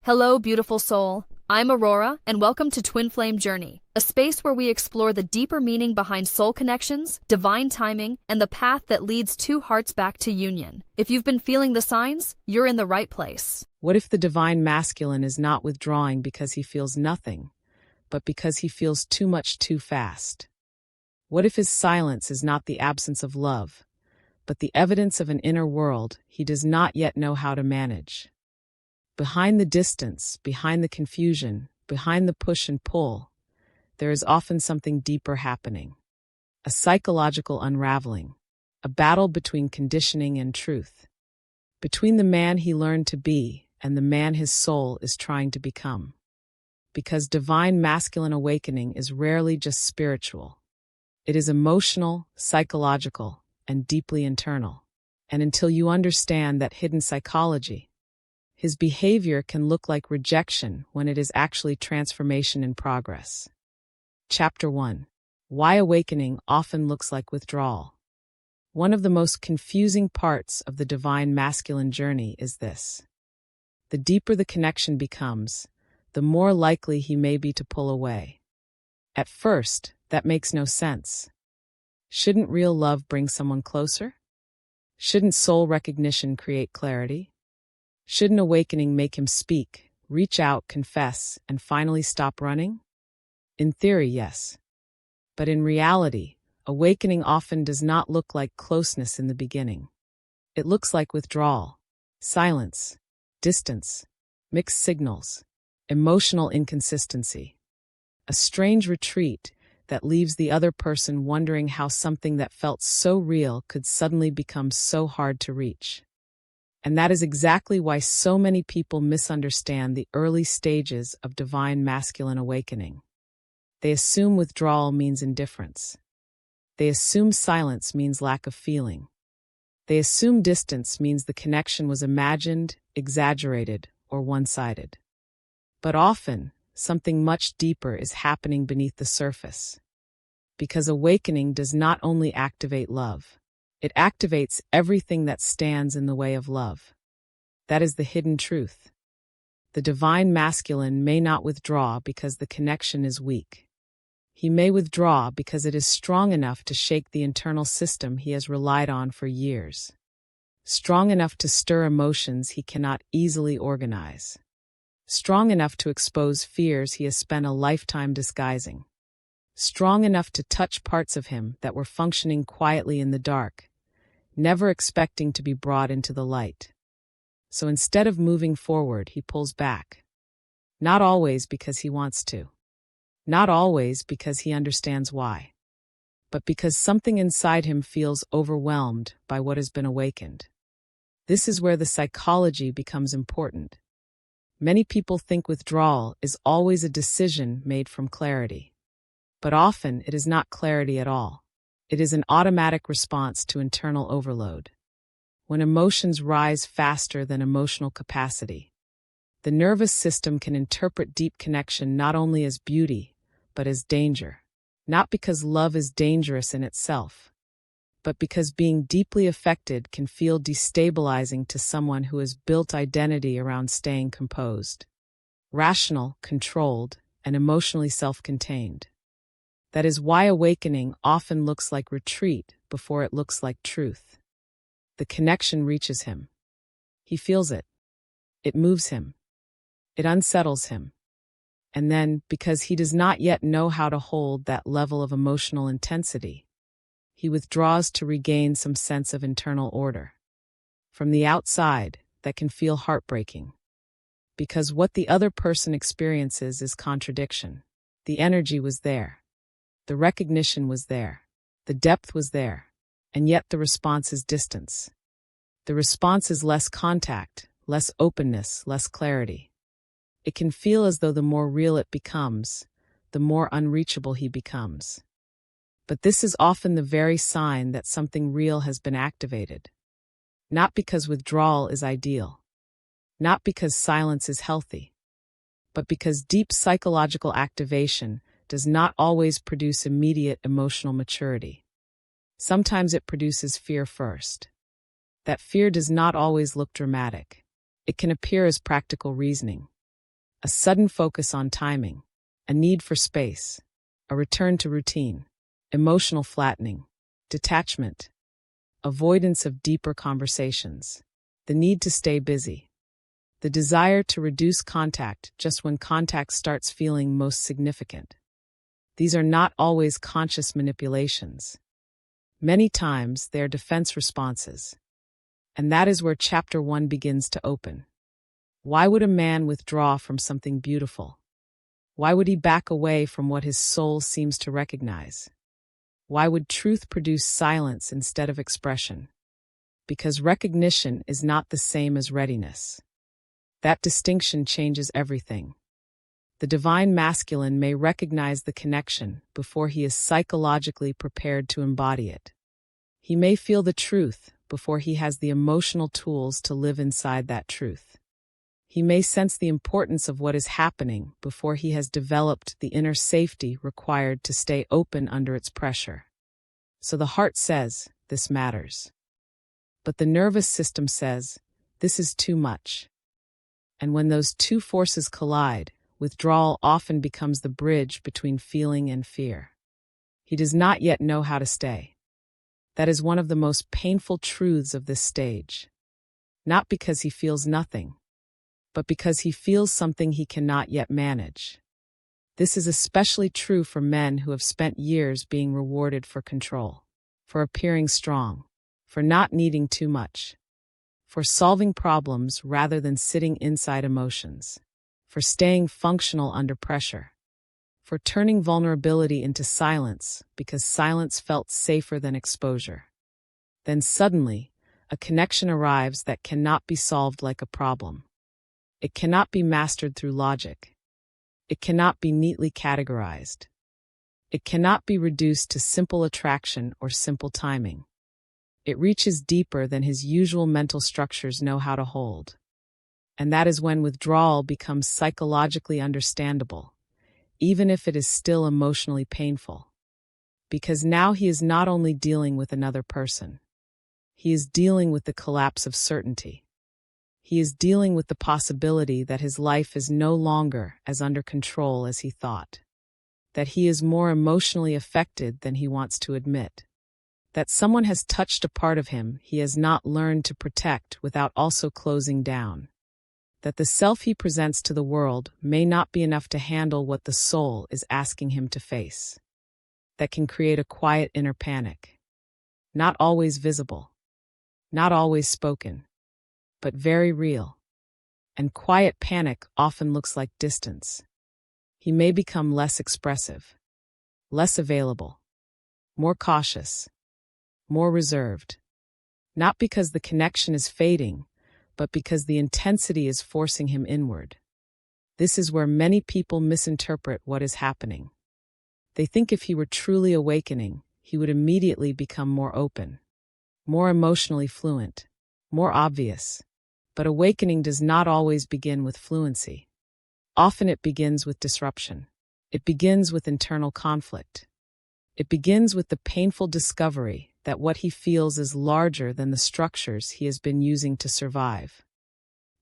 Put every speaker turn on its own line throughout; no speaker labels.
Hello, beautiful soul. I'm Aurora, and welcome to Twin Flame Journey, a space where we explore the deeper meaning behind soul connections, divine timing, and the path that leads two hearts back to union. If you've been feeling the signs, you're in the right place.
What if the divine masculine is not withdrawing because he feels nothing, but because he feels too much too fast? What if his silence is not the absence of love, but the evidence of an inner world he does not yet know how to manage? Behind the distance, behind the confusion, behind the push and pull, there is often something deeper happening. A psychological unraveling, a battle between conditioning and truth, between the man he learned to be and the man his soul is trying to become. Because divine masculine awakening is rarely just spiritual. It is emotional, psychological, and deeply internal. And until you understand that hidden psychology, his behavior can look like rejection when it is actually transformation in progress. Chapter 1. Why awakening often looks like withdrawal. One of the most confusing parts of the divine masculine journey is this. The deeper the connection becomes, the more likely he may be to pull away. At first, that makes no sense. Shouldn't real love bring someone closer? Shouldn't soul recognition create clarity? Shouldn't awakening make him speak, reach out, confess, and finally stop running? In theory, yes. But in reality, awakening often does not look like closeness in the beginning. It looks like withdrawal, silence, distance, mixed signals, emotional inconsistency. A strange retreat that leaves the other person wondering how something that felt so real could suddenly become so hard to reach. And that is exactly why so many people misunderstand the early stages of divine masculine awakening. They assume withdrawal means indifference. They assume silence means lack of feeling. They assume distance means the connection was imagined, exaggerated, or one-sided. But often, something much deeper is happening beneath the surface. Because awakening does not only activate love, it activates everything that stands in the way of love. That is the hidden truth. The divine masculine may not withdraw because the connection is weak. He may withdraw because it is strong enough to shake the internal system he has relied on for years. Strong enough to stir emotions he cannot easily organize. Strong enough to expose fears he has spent a lifetime disguising. Strong enough to touch parts of him that were functioning quietly in the dark, never expecting to be brought into the light. So instead of moving forward, he pulls back. Not always because he wants to. Not always because he understands why. But because something inside him feels overwhelmed by what has been awakened. This is where the psychology becomes important. Many people think withdrawal is always a decision made from clarity. But often it is not clarity at all. It is an automatic response to internal overload. When emotions rise faster than emotional capacity, the nervous system can interpret deep connection not only as beauty, but as danger. Not because love is dangerous in itself, but because being deeply affected can feel destabilizing to someone who has built identity around staying composed, rational, controlled, and emotionally self-contained. That is why awakening often looks like retreat before it looks like truth. The connection reaches him. He feels it. It moves him. It unsettles him. And then, because he does not yet know how to hold that level of emotional intensity, he withdraws to regain some sense of internal order. From the outside, that can feel heartbreaking. Because what the other person experiences is contradiction. The energy was there. The recognition was there. The depth was there. And yet the response is distance. The response is less contact, less openness, less clarity. It can feel as though the more real it becomes, the more unreachable he becomes. But this is often the very sign that something real has been activated. Not because withdrawal is ideal. Not because silence is healthy. But because deep psychological activation does not always produce immediate emotional maturity. Sometimes it produces fear first. That fear does not always look dramatic. It can appear as practical reasoning. a sudden focus on timing, a need for space, a return to routine, emotional flattening, detachment, avoidance of deeper conversations, the need to stay busy, the desire to reduce contact just when contact starts feeling most significant. These are not always conscious manipulations. Many times they are defense responses. And that is where Chapter 1 begins to open. Why would a man withdraw from something beautiful? Why would he back away from what his soul seems to recognize? Why would truth produce silence instead of expression? Because recognition is not the same as readiness. That distinction changes everything. The divine masculine may recognize the connection before he is psychologically prepared to embody it. He may feel the truth before he has the emotional tools to live inside that truth. He may sense the importance of what is happening before he has developed the inner safety required to stay open under its pressure. So the heart says, this matters. But the nervous system says, this is too much. And when those two forces collide, withdrawal often becomes the bridge between feeling and fear. He does not yet know how to stay. That is one of the most painful truths of this stage. Not because he feels nothing, but because he feels something he cannot yet manage. This is especially true for men who have spent years being rewarded for control, for appearing strong, for not needing too much, for solving problems rather than sitting inside emotions, for staying functional under pressure, for turning vulnerability into silence because silence felt safer than exposure. Then suddenly, a connection arrives that cannot be solved like a problem. It cannot be mastered through logic. It cannot be neatly categorized. It cannot be reduced to simple attraction or simple timing. It reaches deeper than his usual mental structures know how to hold. And that is when withdrawal becomes psychologically understandable, even if it is still emotionally painful. Because now he is not only dealing with another person. He is dealing with the collapse of certainty. He is dealing with the possibility that his life is no longer as under control as he thought. That he is more emotionally affected than he wants to admit. That someone has touched a part of him he has not learned to protect without also closing down. That the self he presents to the world may not be enough to handle what the soul is asking him to face. That can create a quiet inner panic. Not always visible. Not always spoken. But very real. And quiet panic often looks like distance. He may become less expressive, less available, more cautious, more reserved. Not because the connection is fading, but because the intensity is forcing him inward. This is where many people misinterpret what is happening. They think if he were truly awakening, he would immediately become more open, more emotionally fluent, more obvious. But awakening does not always begin with fluency. Often it begins with disruption. It begins with internal conflict. It begins with the painful discovery that what he feels is larger than the structures he has been using to survive.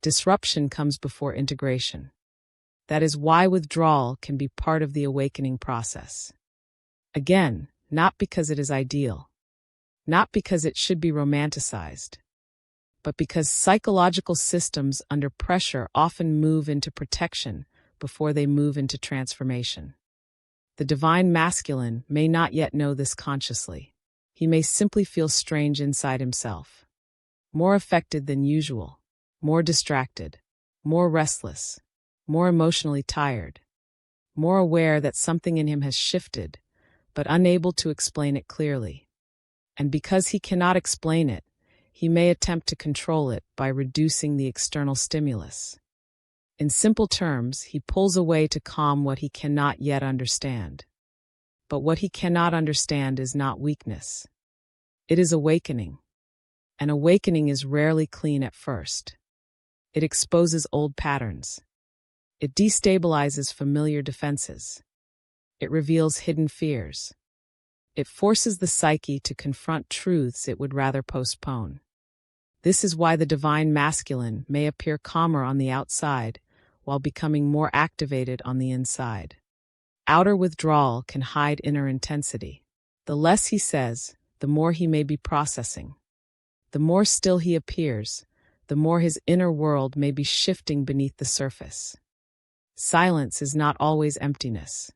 Disruption comes before integration. That is why withdrawal can be part of the awakening process. Again, not because it is ideal, not because it should be romanticized, but because psychological systems under pressure often move into protection before they move into transformation. The divine masculine may not yet know this consciously. He may simply feel strange inside himself, more affected than usual, more distracted, more restless, more emotionally tired, more aware that something in him has shifted, but unable to explain it clearly. And because he cannot explain it, he may attempt to control it by reducing the external stimulus. In simple terms, he pulls away to calm what he cannot yet understand. But what he cannot understand is not weakness. It is awakening. And awakening is rarely clean at first. It exposes old patterns. It destabilizes familiar defenses. It reveals hidden fears. It forces the psyche to confront truths it would rather postpone. This is why the divine masculine may appear calmer on the outside, while becoming more activated on the inside. Outer withdrawal can hide inner intensity. The less he says, the more he may be processing. The more still he appears, the more his inner world may be shifting beneath the surface. Silence is not always emptiness.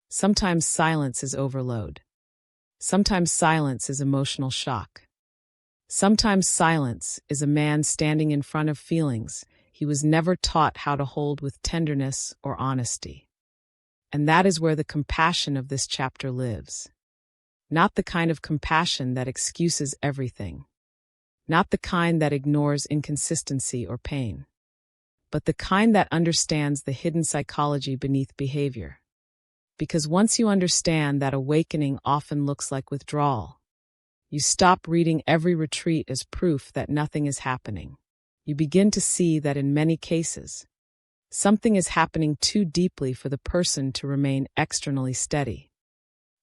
Sometimes silence is overload. Sometimes silence is emotional shock. Sometimes silence is a man standing in front of feelings he was never taught how to hold with tenderness or honesty. And that is where the compassion of this chapter lives. Not the kind of compassion that excuses everything. Not the kind that ignores inconsistency or pain. But the kind that understands the hidden psychology beneath behavior. Because once you understand that awakening often looks like withdrawal, you stop reading every retreat as proof that nothing is happening. You begin to see that in many cases, something is happening too deeply for the person to remain externally steady.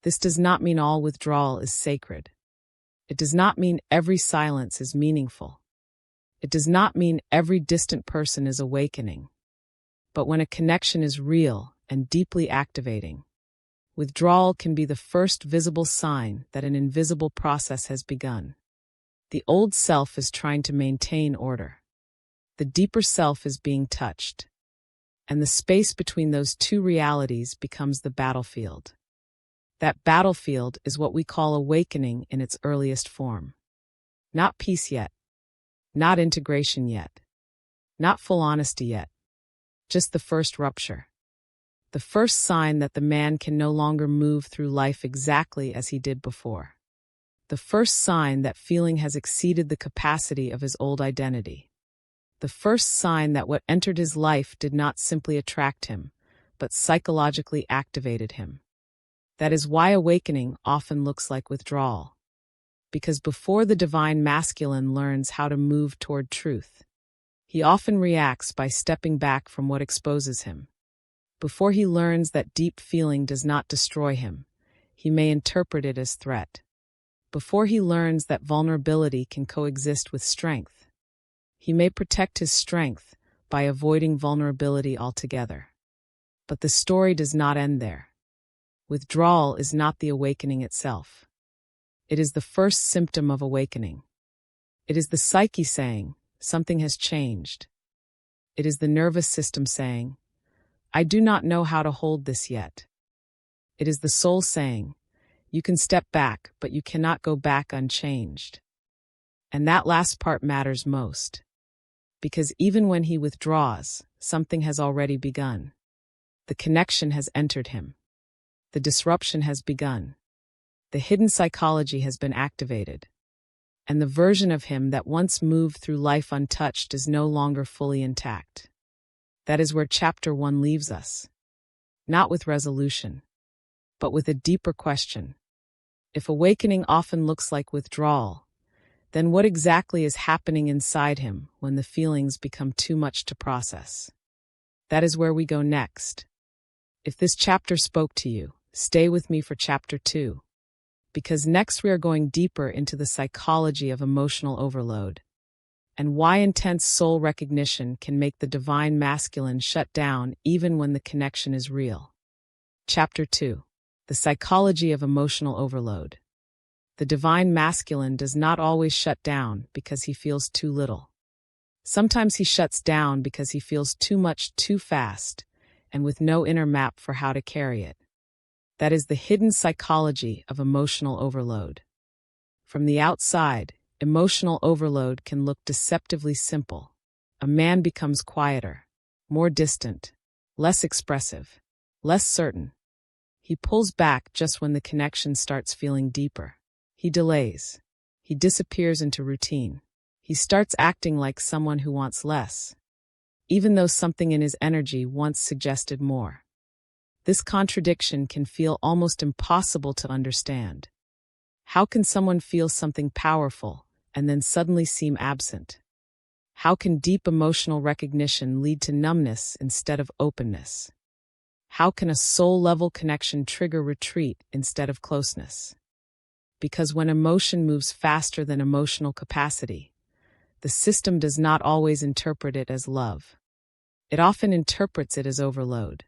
This does not mean all withdrawal is sacred. It does not mean every silence is meaningful. It does not mean every distant person is awakening. But when a connection is real and deeply activating, withdrawal can be the first visible sign that an invisible process has begun. The old self is trying to maintain order. The deeper self is being touched. And the space between those two realities becomes the battlefield. That battlefield is what we call awakening in its earliest form. Not peace yet. Not integration yet. Not full honesty yet. Just the first rupture. The first sign that the man can no longer move through life exactly as he did before. The first sign that feeling has exceeded the capacity of his old identity. The first sign that what entered his life did not simply attract him, but psychologically activated him. That is why awakening often looks like withdrawal. Because before the divine masculine learns how to move toward truth, he often reacts by stepping back from what exposes him. Before he learns that deep feeling does not destroy him, he may interpret it as threat. Before he learns that vulnerability can coexist with strength, he may protect his strength by avoiding vulnerability altogether. But the story does not end there. Withdrawal is not the awakening itself. It is the first symptom of awakening. It is the psyche saying, something has changed. It is the nervous system saying, I do not know how to hold this yet. It is the soul saying, you can step back, but you cannot go back unchanged. And that last part matters most. Because even when he withdraws, something has already begun. The connection has entered him. The disruption has begun. The hidden psychology has been activated. And the version of him that once moved through life untouched is no longer fully intact. That is where chapter 1 leaves us. Not with resolution, but with a deeper question. If awakening often looks like withdrawal, then what exactly is happening inside him when the feelings become too much to process? That is where we go next. If this chapter spoke to you, stay with me for chapter 2. Because next we are going deeper into the psychology of emotional overload, and why intense soul recognition can make the divine masculine shut down even when the connection is real. Chapter 2. The psychology of emotional overload. The divine masculine does not always shut down because he feels too little. Sometimes he shuts down because he feels too much too fast, and with no inner map for how to carry it. That is the hidden psychology of emotional overload. From the outside, emotional overload can look deceptively simple. A man becomes quieter, more distant, less expressive, less certain. He pulls back just when the connection starts feeling deeper. He delays. He disappears into routine. He starts acting like someone who wants less, even though something in his energy once suggested more. This contradiction can feel almost impossible to understand. How can someone feel something powerful and then suddenly seem absent? How can deep emotional recognition lead to numbness instead of openness? How can a soul-level connection trigger retreat instead of closeness? Because when emotion moves faster than emotional capacity, the system does not always interpret it as love. It often interprets it as overload.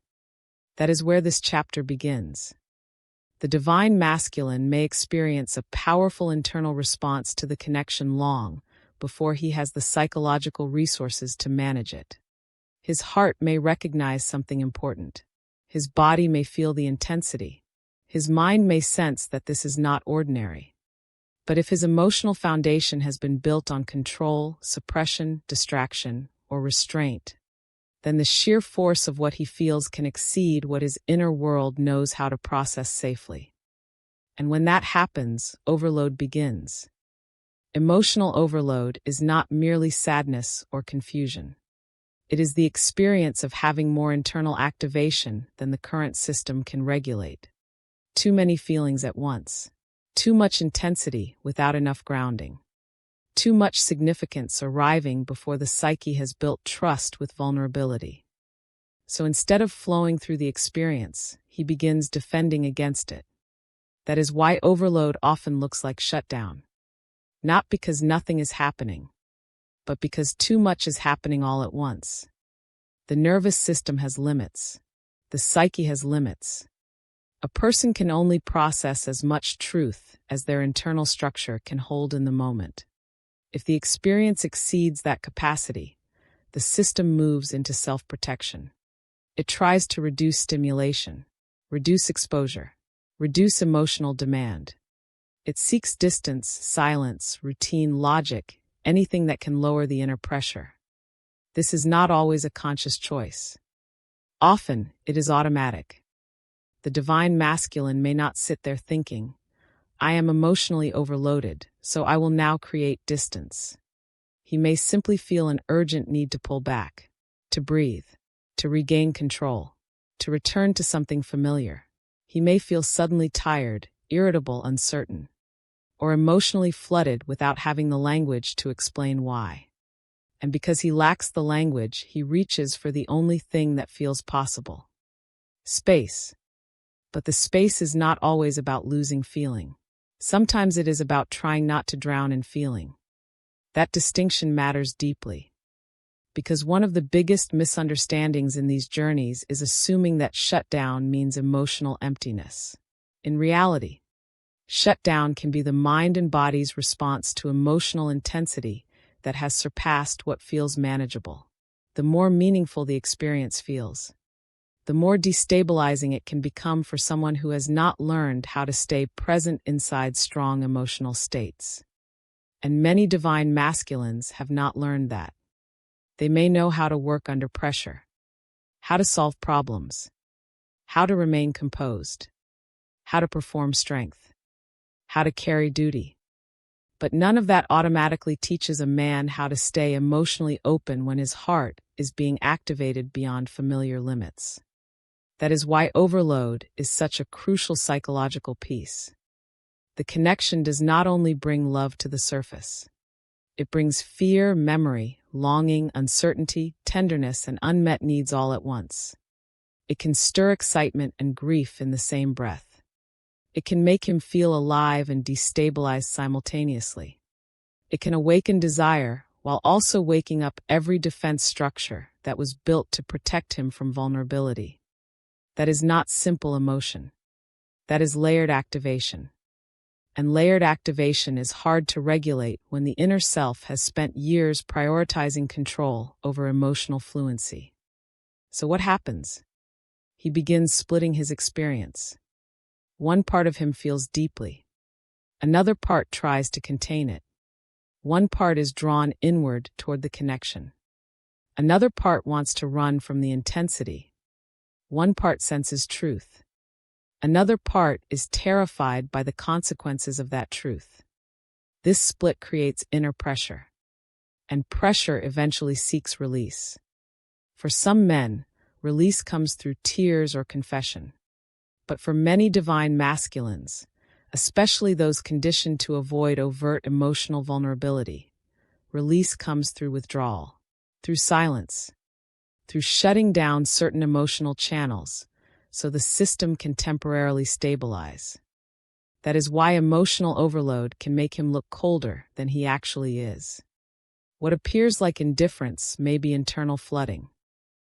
That is where this chapter begins. The divine masculine may experience a powerful internal response to the connection long before he has the psychological resources to manage it. His heart may recognize something important. His body may feel the intensity. His mind may sense that this is not ordinary. But if his emotional foundation has been built on control, suppression, distraction, or restraint, then the sheer force of what he feels can exceed what his inner world knows how to process safely. And when that happens, overload begins. Emotional overload is not merely sadness or confusion. It is the experience of having more internal activation than the current system can regulate. Too many feelings at once. Too much intensity without enough grounding. Too much significance arriving before the psyche has built trust with vulnerability. So instead of flowing through the experience, he begins defending against it. That is why overload often looks like shutdown. Not because nothing is happening, but because too much is happening all at once. The nervous system has limits. The psyche has limits. A person can only process as much truth as their internal structure can hold in the moment. If the experience exceeds that capacity, the system moves into self-protection. It tries to reduce stimulation, reduce exposure, reduce emotional demand. It seeks distance, silence, routine, logic, anything that can lower the inner pressure. This is not always a conscious choice. Often, it is automatic. The divine masculine may not sit there thinking, I am emotionally overloaded, so I will now create distance. He may simply feel an urgent need to pull back, to breathe, to regain control, to return to something familiar. He may feel suddenly tired, irritable, uncertain, or emotionally flooded without having the language to explain why. And because he lacks the language, he reaches for the only thing that feels possible. Space. But the space is not always about losing feeling. Sometimes it is about trying not to drown in feeling. That distinction matters deeply. Because one of the biggest misunderstandings in these journeys is assuming that shutdown means emotional emptiness. In reality, shutdown can be the mind and body's response to emotional intensity that has surpassed what feels manageable. The more meaningful the experience feels, the more destabilizing it can become for someone who has not learned how to stay present inside strong emotional states. And many divine masculines have not learned that. They may know how to work under pressure, how to solve problems, how to remain composed, how to perform strength, how to carry duty. But none of that automatically teaches a man how to stay emotionally open when his heart is being activated beyond familiar limits. That is why overload is such a crucial psychological piece. The connection does not only bring love to the surface. It brings fear, memory, longing, uncertainty, tenderness, and unmet needs all at once. It can stir excitement and grief in the same breath. It can make him feel alive and destabilized simultaneously. It can awaken desire while also waking up every defense structure that was built to protect him from vulnerability. That is not simple emotion. That is layered activation. And layered activation is hard to regulate when the inner self has spent years prioritizing control over emotional fluency. So what happens? He begins splitting his experience. One part of him feels deeply. Another part tries to contain it. One part is drawn inward toward the connection. Another part wants to run from the intensity. One part senses truth. Another part is terrified by the consequences of that truth. This split creates inner pressure, and pressure eventually seeks release. For some men, release comes through tears or confession. But for many divine masculines, especially those conditioned to avoid overt emotional vulnerability, release comes through withdrawal, through silence, through shutting down certain emotional channels so the system can temporarily stabilize. That is why emotional overload can make him look colder than he actually is. What appears like indifference may be internal flooding.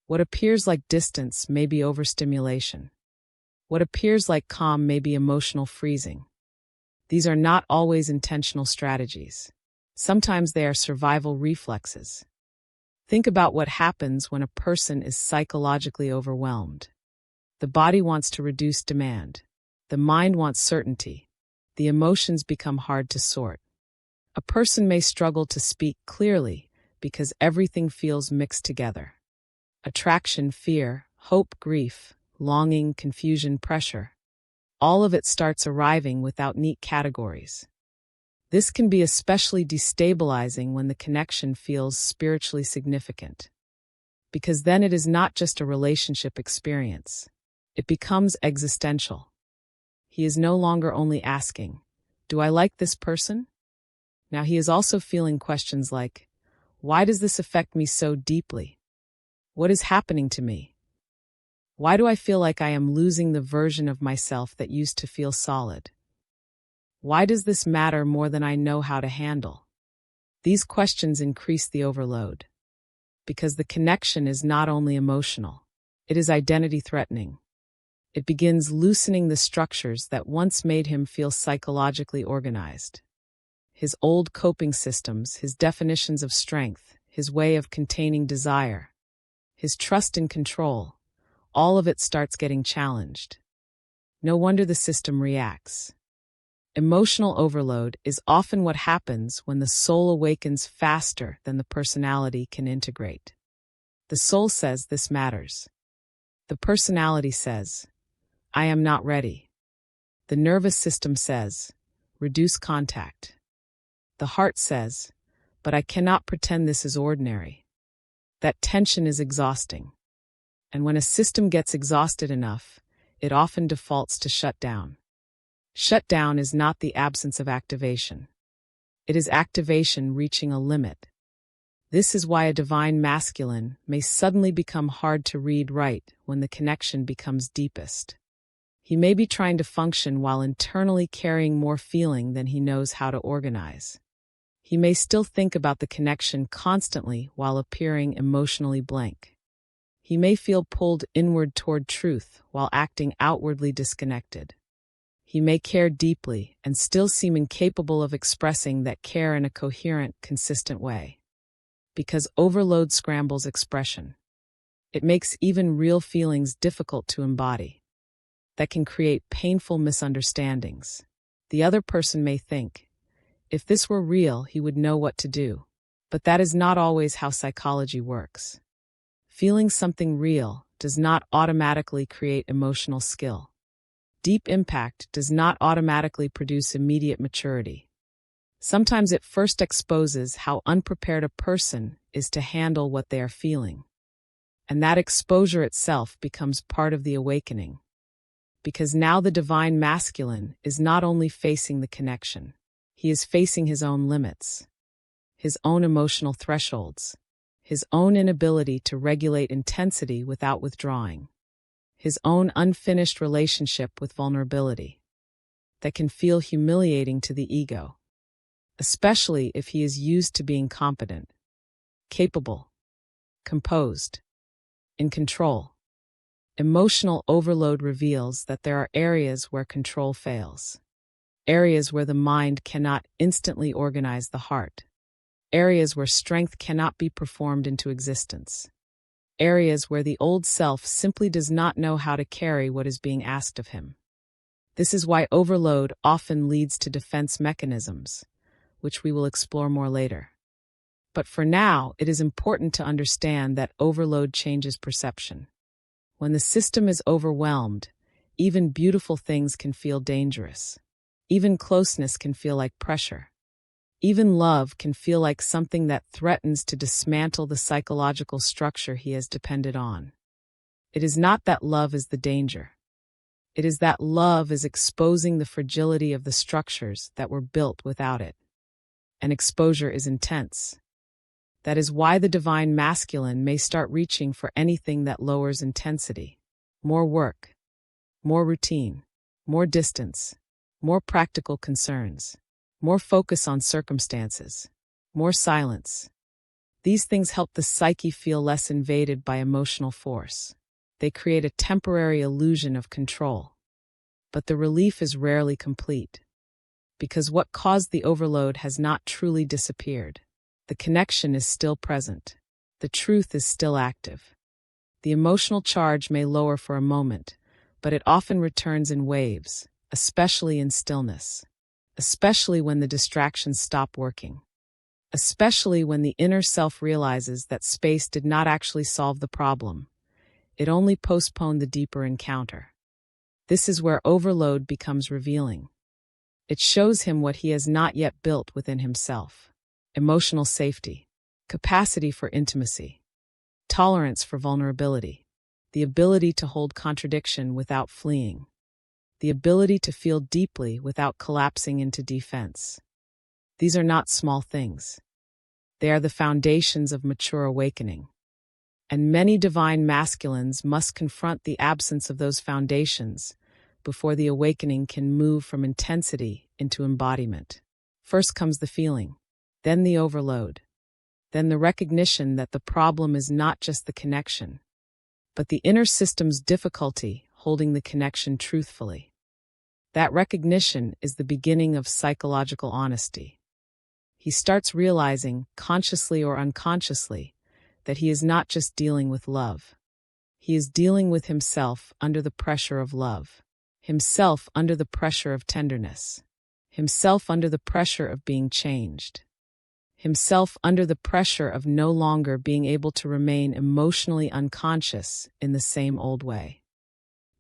What appears like distance may be overstimulation. What appears like calm may be emotional freezing. These are not always intentional strategies. Sometimes they are survival reflexes. Think about what happens when a person is psychologically overwhelmed. The body wants to reduce demand. The mind wants certainty. The emotions become hard to sort. A person may struggle to speak clearly because everything feels mixed together. Attraction, fear, hope, grief, longing, confusion, pressure. All of it starts arriving without neat categories. This can be especially destabilizing when the connection feels spiritually significant. Because then it is not just a relationship experience. It becomes existential. He is no longer only asking, "Do I like this person?" Now he is also feeling questions like, "Why does this affect me so deeply? What is happening to me? Why do I feel like I am losing the version of myself that used to feel solid? Why does this matter more than I know how to handle?" These questions increase the overload. Because the connection is not only emotional, it is identity-threatening. It begins loosening the structures that once made him feel psychologically organized. His old coping systems, his definitions of strength, his way of containing desire, his trust in control, all of it starts getting challenged. No wonder the system reacts. Emotional overload is often what happens when the soul awakens faster than the personality can integrate. The soul says this matters. The personality says, "I am not ready." The nervous system says, "Reduce contact." The heart says, "But I cannot pretend this is ordinary." That tension is exhausting. And when a system gets exhausted enough, it often defaults to shut down. Shut down is not the absence of activation. It is activation reaching a limit. This is why a divine masculine may suddenly become hard to read right when the connection becomes deepest. He may be trying to function while internally carrying more feeling than he knows how to organize. He may still think about the connection constantly while appearing emotionally blank. He may feel pulled inward toward truth while acting outwardly disconnected. He may care deeply and still seem incapable of expressing that care in a coherent, consistent way. Because overload scrambles expression. It makes even real feelings difficult to embody. That can create painful misunderstandings. The other person may think, "If this were real, he would know what to do." But that is not always how psychology works. Feeling something real does not automatically create emotional skill. Deep impact does not automatically produce immediate maturity. Sometimes it first exposes how unprepared a person is to handle what they are feeling. And that exposure itself becomes part of the awakening. Because now the divine masculine is not only facing the connection, he is facing his own limits, his own emotional thresholds, his own inability to regulate intensity without withdrawing, his own unfinished relationship with vulnerability that can feel humiliating to the ego, especially if he is used to being competent, capable, composed, in control. Emotional overload reveals that there are areas where control fails, areas where the mind cannot instantly organize the heart, areas where strength cannot be performed into existence, areas where the old self simply does not know how to carry what is being asked of him. This is why overload often leads to defense mechanisms, which we will explore more later. But for now, it is important to understand that overload changes perception. When the system is overwhelmed, even beautiful things can feel dangerous. Even closeness can feel like pressure. Even love can feel like something that threatens to dismantle the psychological structure he has depended on. It is not that love is the danger. It is that love is exposing the fragility of the structures that were built without it. And exposure is intense. That is why the divine masculine may start reaching for anything that lowers intensity. More work, more routine, more distance, more practical concerns, more focus on circumstances, more silence. These things help the psyche feel less invaded by emotional force. They create a temporary illusion of control. But the relief is rarely complete, because what caused the overload has not truly disappeared. The connection is still present. The truth is still active. The emotional charge may lower for a moment, but it often returns in waves, especially in stillness, especially when the distractions stop working, especially when the inner self realizes that space did not actually solve the problem. It only postponed the deeper encounter. This is where overload becomes revealing. It shows him what he has not yet built within himself: emotional safety, capacity for intimacy, tolerance for vulnerability, the ability to hold contradiction without fleeing, the ability to feel deeply without collapsing into defense. These are not small things. They are the foundations of mature awakening. And many divine masculines must confront the absence of those foundations before the awakening can move from intensity into embodiment. First comes the feeling, then the overload, then the recognition that the problem is not just the connection, but the inner system's difficulty holding the connection truthfully. That recognition is the beginning of psychological honesty. He starts realizing, consciously or unconsciously, that he is not just dealing with love. He is dealing with himself under the pressure of love, himself under the pressure of tenderness, himself under the pressure of being changed, himself under the pressure of no longer being able to remain emotionally unconscious in the same old way.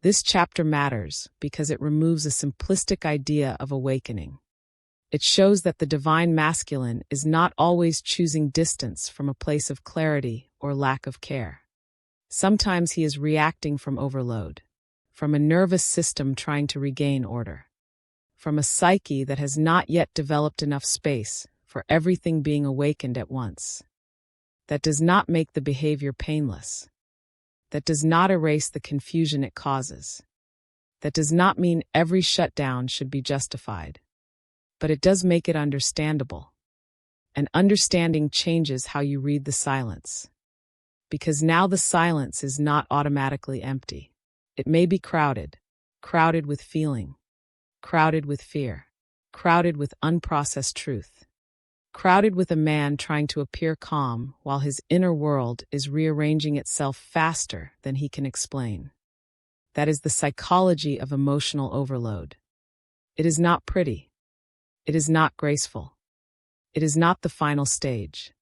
This chapter matters because it removes a simplistic idea of awakening. It shows that the divine masculine is not always choosing distance from a place of clarity or lack of care. Sometimes he is reacting from overload, from a nervous system trying to regain order, from a psyche that has not yet developed enough space for everything being awakened at once. That does not make the behavior painless. That does not erase the confusion it causes. That does not mean every shutdown should be justified. But it does make it understandable. And understanding changes how you read the silence. Because now the silence is not automatically empty. It may be crowded with feeling, crowded with fear, crowded with unprocessed truth, crowded with a man trying to appear calm while his inner world is rearranging itself faster than he can explain. That is the psychology of emotional overload. It is not pretty. It is not graceful. It is not the final stage.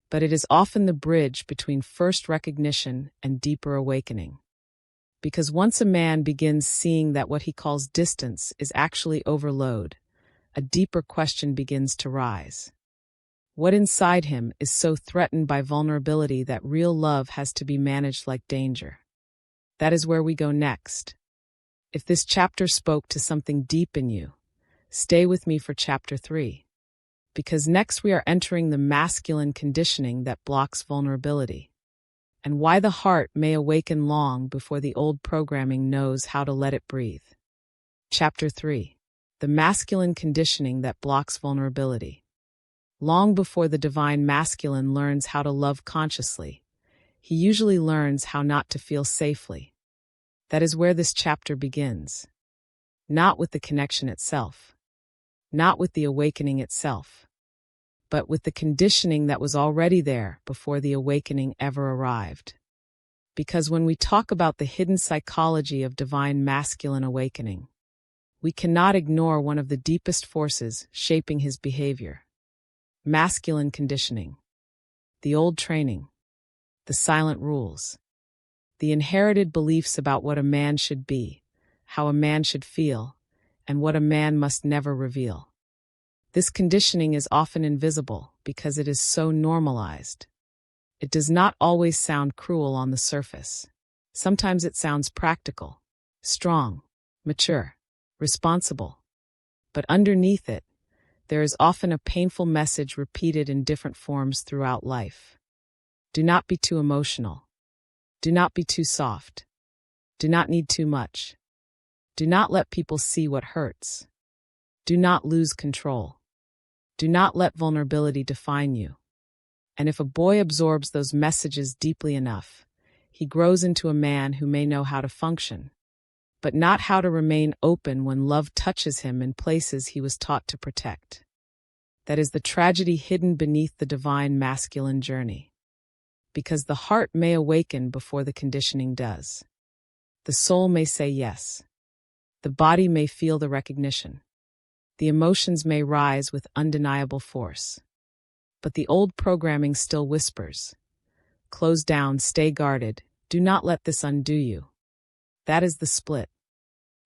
But it is often the bridge between first recognition and deeper awakening. Because once a man begins seeing that what he calls distance is actually overload, a deeper question begins to rise. What inside him is so threatened by vulnerability that real love has to be managed like danger? That is where we go next. If this chapter spoke to something deep in you, stay with me for chapter 3. Because next we are entering the masculine conditioning that blocks vulnerability, and why the heart may awaken long before the old programming knows how to let it breathe. Chapter 3. The masculine conditioning that blocks vulnerability. Long before the divine masculine learns how to love consciously, he usually learns how not to feel safely. That is where this chapter begins. Not with the connection itself, not with the awakening itself, but with the conditioning that was already there before the awakening ever arrived. Because when we talk about the hidden psychology of divine masculine awakening, we cannot ignore one of the deepest forces shaping his behavior. Masculine conditioning. The old training. The silent rules. The inherited beliefs about what a man should be, how a man should feel, and what a man must never reveal. This conditioning is often invisible because it is so normalized. It does not always sound cruel on the surface. Sometimes it sounds practical, strong, mature, responsible. But underneath it, there is often a painful message repeated in different forms throughout life. Do not be too emotional. Do not be too soft. Do not need too much. Do not let people see what hurts. Do not lose control. Do not let vulnerability define you. And if a boy absorbs those messages deeply enough, he grows into a man who may know how to function, but not how to remain open when love touches him in places he was taught to protect. That is the tragedy hidden beneath the divine masculine journey. Because the heart may awaken before the conditioning does. The soul may say yes. The body may feel the recognition. The emotions may rise with undeniable force. But the old programming still whispers. Close down, stay guarded, do not let this undo you. That is the split.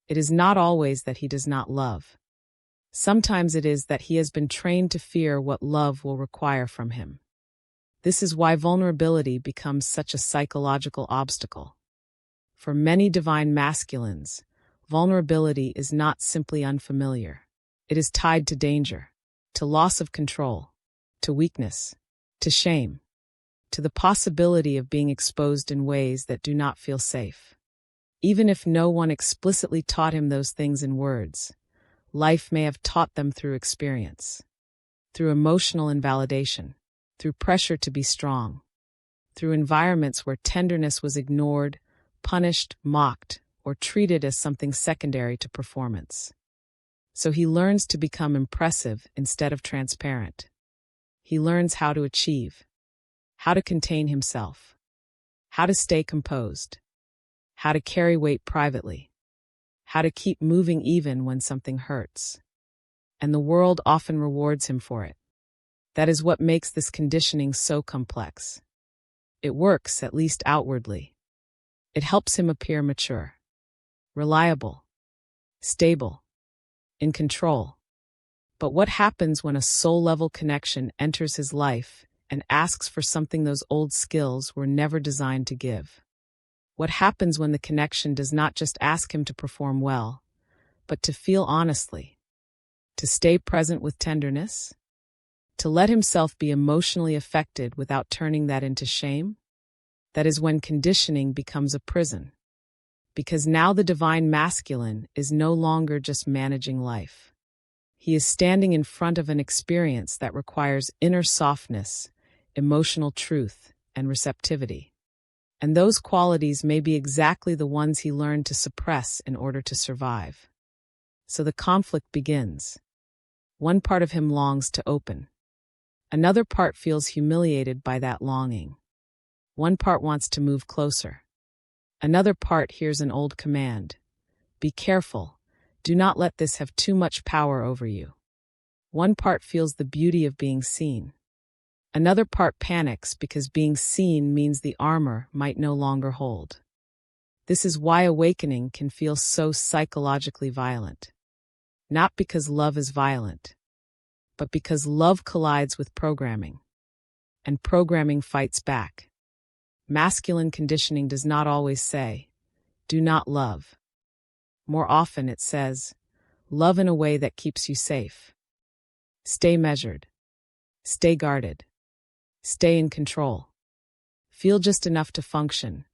It is not always that he does not love. Sometimes it is that he has been trained to fear what love will require from him. This is why vulnerability becomes such a psychological obstacle. For many divine masculines, vulnerability is not simply unfamiliar. It is tied to danger, to loss of control, to weakness, to shame, to the possibility of being exposed in ways that do not feel safe. Even if no one explicitly taught him those things in words, life may have taught them through experience, through emotional invalidation, through pressure to be strong, through environments where tenderness was ignored, punished, mocked, or treated as something secondary to performance. So he learns to become impressive instead of transparent. He learns how to achieve, how to contain himself, how to stay composed, how to carry weight privately, how to keep moving even when something hurts. And the world often rewards him for it. That is what makes this conditioning so complex. It works, at least outwardly. It helps him appear mature, reliable, stable, in control. But what happens when a soul-level connection enters his life and asks for something those old skills were never designed to give? What happens when the connection does not just ask him to perform well, but to feel honestly, to stay present with tenderness, to let himself be emotionally affected without turning that into shame? That is when conditioning becomes a prison. Because now the divine masculine is no longer just managing life. He is standing in front of an experience that requires inner softness, emotional truth, and receptivity. And those qualities may be exactly the ones he learned to suppress in order to survive. So the conflict begins. One part of him longs to open. Another part feels humiliated by that longing. One part wants to move closer. Another part hears an old command. Be careful. Do not let this have too much power over you. One part feels the beauty of being seen. Another part panics because being seen means the armor might no longer hold. This is why awakening can feel so psychologically violent. Not because love is violent, but because love collides with programming. And programming fights back. Masculine conditioning does not always say, do not love. More often it says, love in a way that keeps you safe. Stay measured. Stay guarded. Stay in control. Feel just enough to function,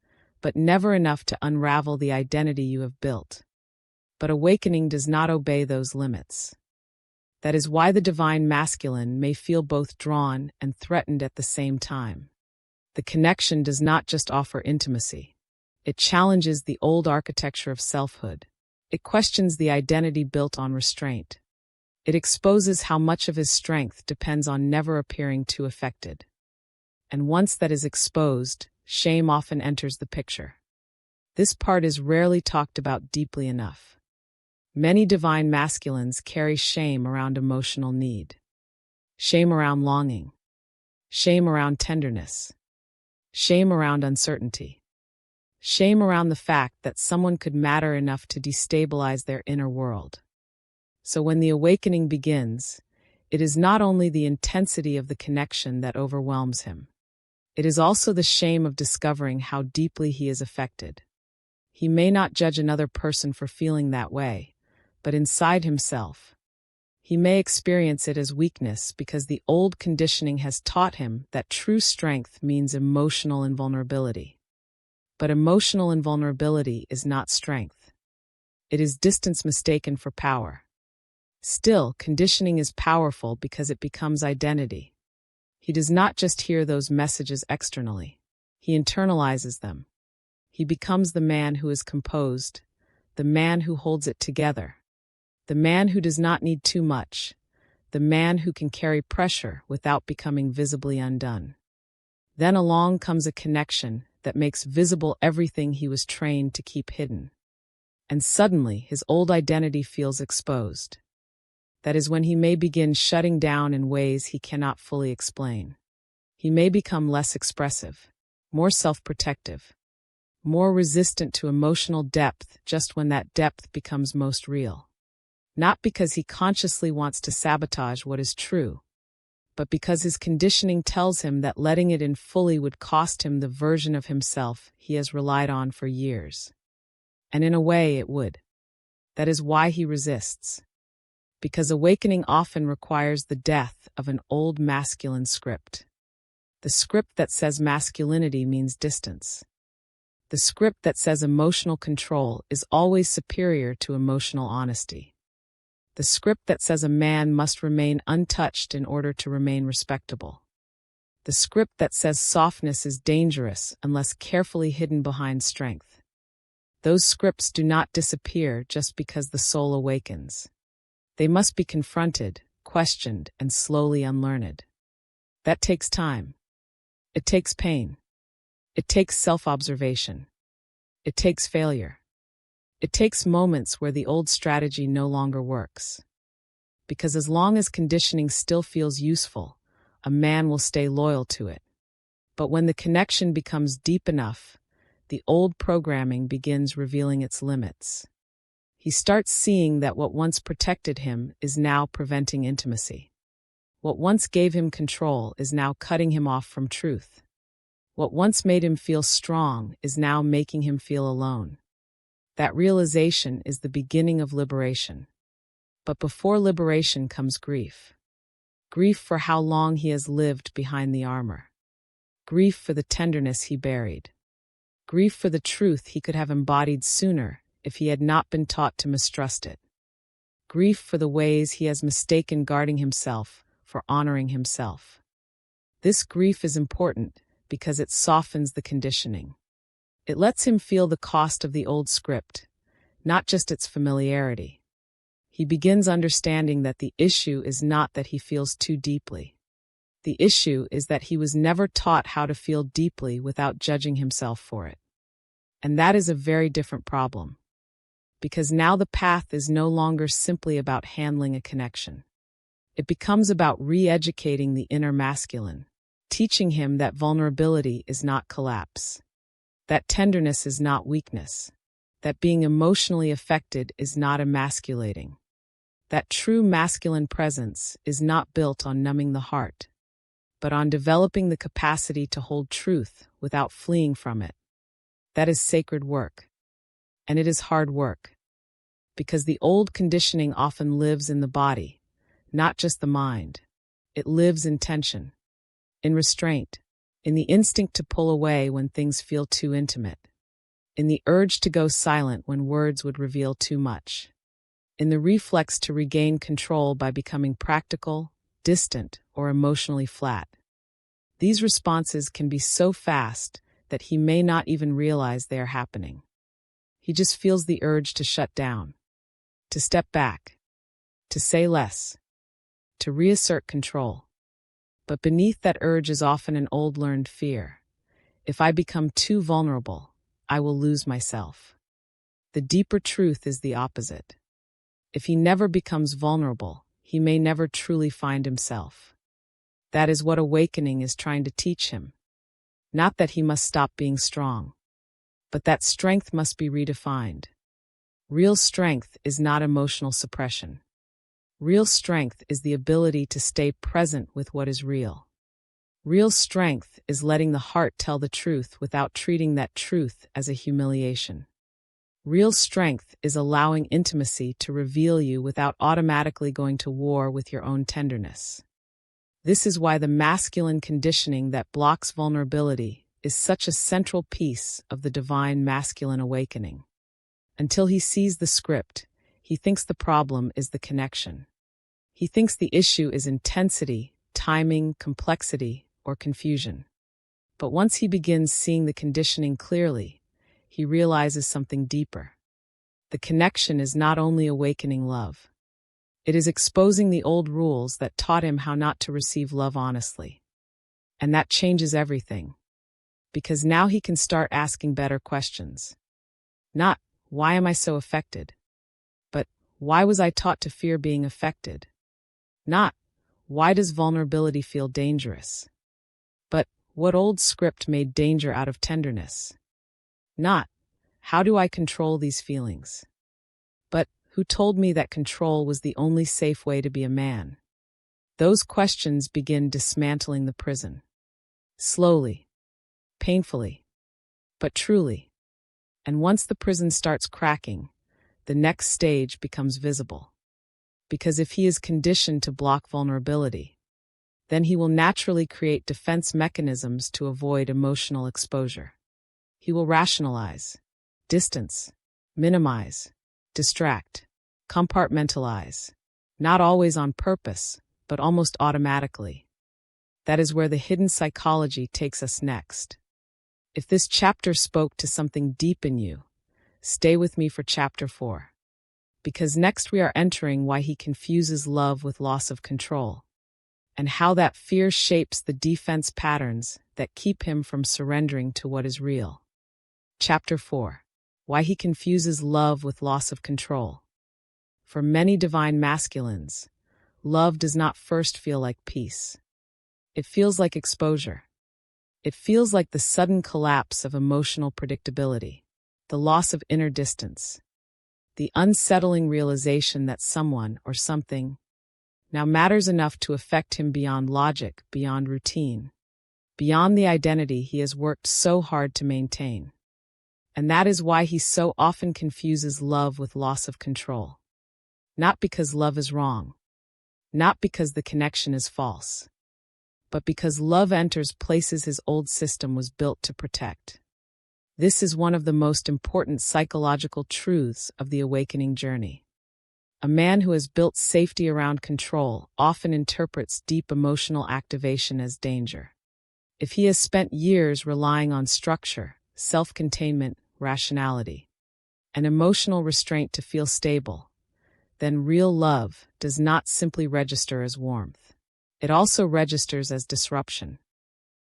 but never enough to unravel the identity you have built. But awakening does not obey those limits. That is why the divine masculine may feel both drawn and threatened at the same time. The connection does not just offer intimacy. It challenges the old architecture of selfhood. It questions the identity built on restraint. It exposes how much of his strength depends on never appearing too affected. And once that is exposed, shame often enters the picture. This part is rarely talked about deeply enough. Many divine masculines carry shame around emotional need. Shame around longing. Shame around tenderness. Shame around uncertainty. Shame around the fact that someone could matter enough to destabilize their inner world. So when the awakening begins, it is not only the intensity of the connection that overwhelms him. It is also the shame of discovering how deeply he is affected. He may not judge another person for feeling that way, but inside himself, he may experience it as weakness because the old conditioning has taught him that true strength means emotional invulnerability. But emotional invulnerability is not strength. It is distance mistaken for power. Still, conditioning is powerful because it becomes identity. He does not just hear those messages externally. He internalizes them. He becomes the man who is composed, the man who holds it together, the man who does not need too much, the man who can carry pressure without becoming visibly undone. Then along comes a connection that makes visible everything he was trained to keep hidden. And suddenly his old identity feels exposed. That is when he may begin shutting down in ways he cannot fully explain. He may become less expressive, more self-protective, more resistant to emotional depth just when that depth becomes most real. Not because he consciously wants to sabotage what is true, but because his conditioning tells him that letting it in fully would cost him the version of himself he has relied on for years. And in a way it would. That is why he resists. Because awakening often requires the death of an old masculine script. The script that says masculinity means distance. The script that says emotional control is always superior to emotional honesty. The script that says a man must remain untouched in order to remain respectable. The script that says softness is dangerous unless carefully hidden behind strength. Those scripts do not disappear just because the soul awakens. They must be confronted, questioned, and slowly unlearned. That takes time. It takes pain. It takes self-observation. It takes failure. It takes moments where the old strategy no longer works. Because as long as conditioning still feels useful, a man will stay loyal to it. But when the connection becomes deep enough, the old programming begins revealing its limits. He starts seeing that what once protected him is now preventing intimacy. What once gave him control is now cutting him off from truth. What once made him feel strong is now making him feel alone. That realization is the beginning of liberation. But before liberation comes grief. Grief for how long he has lived behind the armor. Grief for the tenderness he buried. Grief for the truth he could have embodied sooner if he had not been taught to mistrust it. Grief for the ways he has mistaken guarding himself for honoring himself. This grief is important because it softens the conditioning. It lets him feel the cost of the old script, not just its familiarity. He begins understanding that the issue is not that he feels too deeply. The issue is that he was never taught how to feel deeply without judging himself for it. And that is a very different problem. Because now the path is no longer simply about handling a connection. It becomes about re-educating the inner masculine, teaching him that vulnerability is not collapse. That tenderness is not weakness. That being emotionally affected is not emasculating. That true masculine presence is not built on numbing the heart, but on developing the capacity to hold truth without fleeing from it. That is sacred work. And it is hard work. Because the old conditioning often lives in the body, not just the mind. It lives in tension, in restraint, in the instinct to pull away when things feel too intimate, in the urge to go silent when words would reveal too much, in the reflex to regain control by becoming practical, distant, or emotionally flat. These responses can be so fast that he may not even realize they are happening. He just feels the urge to shut down, to step back, to say less, to reassert control. But beneath that urge is often an old learned fear. If I become too vulnerable, I will lose myself. The deeper truth is the opposite. If he never becomes vulnerable, he may never truly find himself. That is what awakening is trying to teach him. Not that he must stop being strong, but that strength must be redefined. Real strength is not emotional suppression. Real strength is the ability to stay present with what is real. Real strength is letting the heart tell the truth without treating that truth as a humiliation. Real strength is allowing intimacy to reveal you without automatically going to war with your own tenderness. This is why the masculine conditioning that blocks vulnerability is such a central piece of the divine masculine awakening. Until he sees the script, he thinks the problem is the connection. He thinks the issue is intensity, timing, complexity, or confusion. But once he begins seeing the conditioning clearly, he realizes something deeper. The connection is not only awakening love. It is exposing the old rules that taught him how not to receive love honestly. And that changes everything. Because now he can start asking better questions. Not, why am I so affected? But, why was I taught to fear being affected? Not, why does vulnerability feel dangerous? But, what old script made danger out of tenderness? Not, how do I control these feelings? But, who told me that control was the only safe way to be a man? Those questions begin dismantling the prison. Slowly, painfully, but truly. And once the prison starts cracking, the next stage becomes visible. Because if he is conditioned to block vulnerability, then he will naturally create defense mechanisms to avoid emotional exposure. He will rationalize, distance, minimize, distract, compartmentalize, not always on purpose, but almost automatically. That is where the hidden psychology takes us next. If this chapter spoke to something deep in you, stay with me for chapter 4. Because next we are entering why he confuses love with loss of control, and how that fear shapes the defense patterns that keep him from surrendering to what is real. Chapter 4. Why he confuses love with loss of control. For many divine masculines, love does not first feel like peace. It feels like exposure. It feels like the sudden collapse of emotional predictability, the loss of inner distance, the unsettling realization that someone or something now matters enough to affect him beyond logic, beyond routine, beyond the identity he has worked so hard to maintain. And that is why he so often confuses love with loss of control. Not because love is wrong, not because the connection is false, but because love enters places his old system was built to protect. This is one of the most important psychological truths of the awakening journey. A man who has built safety around control often interprets deep emotional activation as danger. If he has spent years relying on structure, self-containment, rationality, and emotional restraint to feel stable, then real love does not simply register as warmth. It also registers as disruption.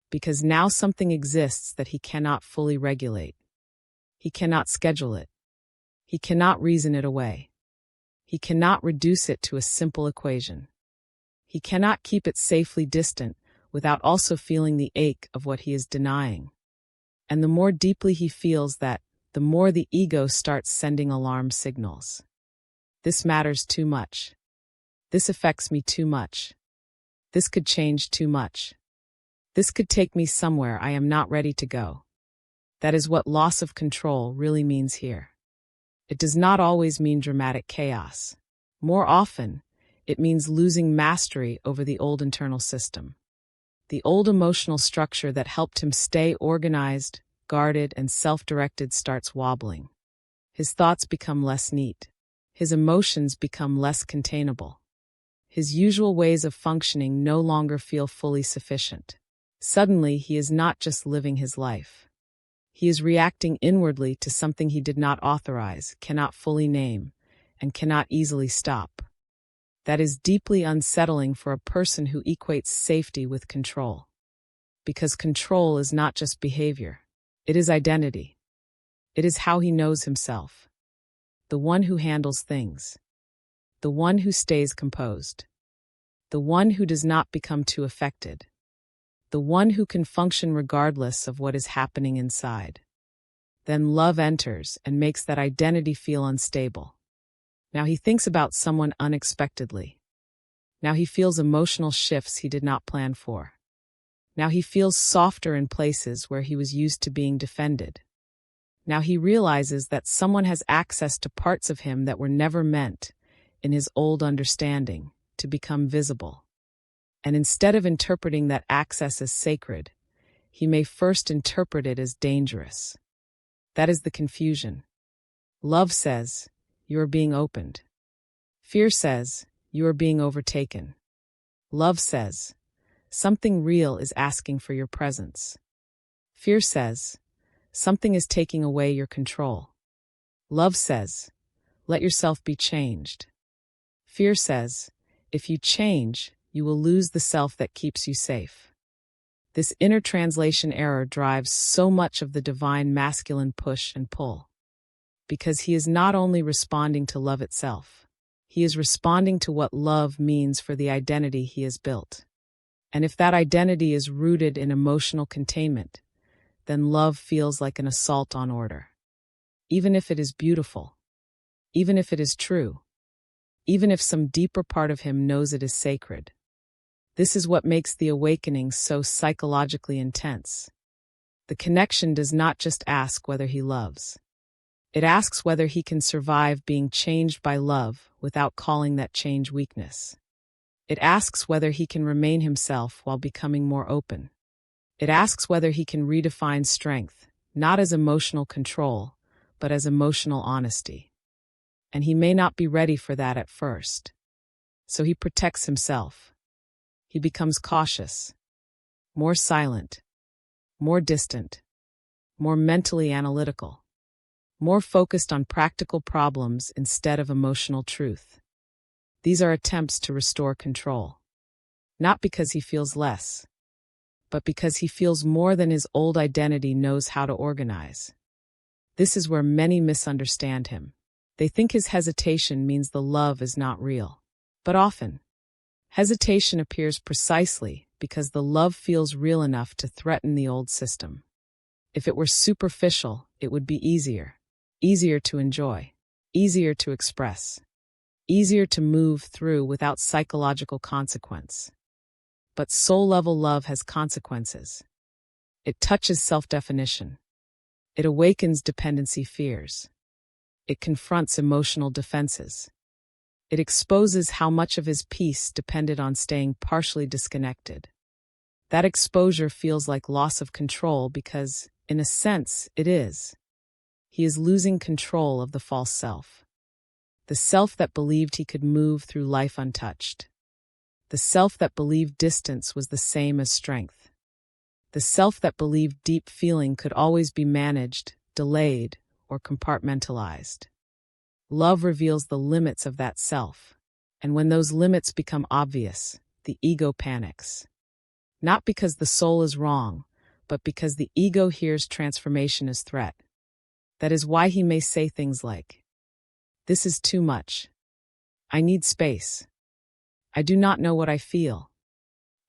Because now something exists that he cannot fully regulate. He cannot schedule it. He cannot reason it away. He cannot reduce it to a simple equation. He cannot keep it safely distant without also feeling the ache of what he is denying. And the more deeply he feels that, the more the ego starts sending alarm signals. This matters too much. This affects me too much. This could change too much. This could take me somewhere I am not ready to go. That is what loss of control really means here. It does not always mean dramatic chaos. More often, it means losing mastery over the old internal system. The old emotional structure that helped him stay organized, guarded, and self-directed starts wobbling. His thoughts become less neat. His emotions become less containable. His usual ways of functioning no longer feel fully sufficient. Suddenly, he is not just living his life. He is reacting inwardly to something he did not authorize, cannot fully name, and cannot easily stop. That is deeply unsettling for a person who equates safety with control. Because control is not just behavior. It is identity. It is how he knows himself. The one who handles things. The one who stays composed. The one who does not become too affected. The one who can function regardless of what is happening inside. Then love enters and makes that identity feel unstable. Now he thinks about someone unexpectedly. Now he feels emotional shifts he did not plan for. Now he feels softer in places where he was used to being defended. Now he realizes that someone has access to parts of him that were never meant, in his old understanding, to become visible. And instead of interpreting that access as sacred, he may first interpret it as dangerous. That is the confusion. Love says, you are being opened. Fear says, you are being overtaken. Love says, something real is asking for your presence. Fear says, something is taking away your control. Love says, let yourself be changed. Fear says, if you change, you will lose the self that keeps you safe. This inner translation error drives so much of the divine masculine push and pull. Because he is not only responding to love itself, he is responding to what love means for the identity he has built. And if that identity is rooted in emotional containment, then love feels like an assault on order. Even if it is beautiful, even if it is true, even if some deeper part of him knows it is sacred. This is what makes the awakening so psychologically intense. The connection does not just ask whether he loves. It asks whether he can survive being changed by love without calling that change weakness. It asks whether he can remain himself while becoming more open. It asks whether he can redefine strength, not as emotional control, but as emotional honesty. And he may not be ready for that at first. So he protects himself. He becomes cautious, more silent, more distant, more mentally analytical, more focused on practical problems instead of emotional truth. These are attempts to restore control. Not because he feels less, but because he feels more than his old identity knows how to organize. This is where many misunderstand him. They think his hesitation means the love is not real. But often, hesitation appears precisely because the love feels real enough to threaten the old system. If it were superficial, it would be easier to enjoy, easier to express, easier to move through without psychological consequence. But soul-level love has consequences. It touches self-definition. It awakens dependency fears. It confronts emotional defenses. It exposes how much of his peace depended on staying partially disconnected. That exposure feels like loss of control because, in a sense, it is. He is losing control of the false self. The self that believed he could move through life untouched. The self that believed distance was the same as strength. The self that believed deep feeling could always be managed, delayed, or compartmentalized. Love reveals the limits of that self, and when those limits become obvious, the ego panics. Not because the soul is wrong, but because the ego hears transformation as threat. That is why he may say things like, "This is too much. I need space. I do not know what I feel.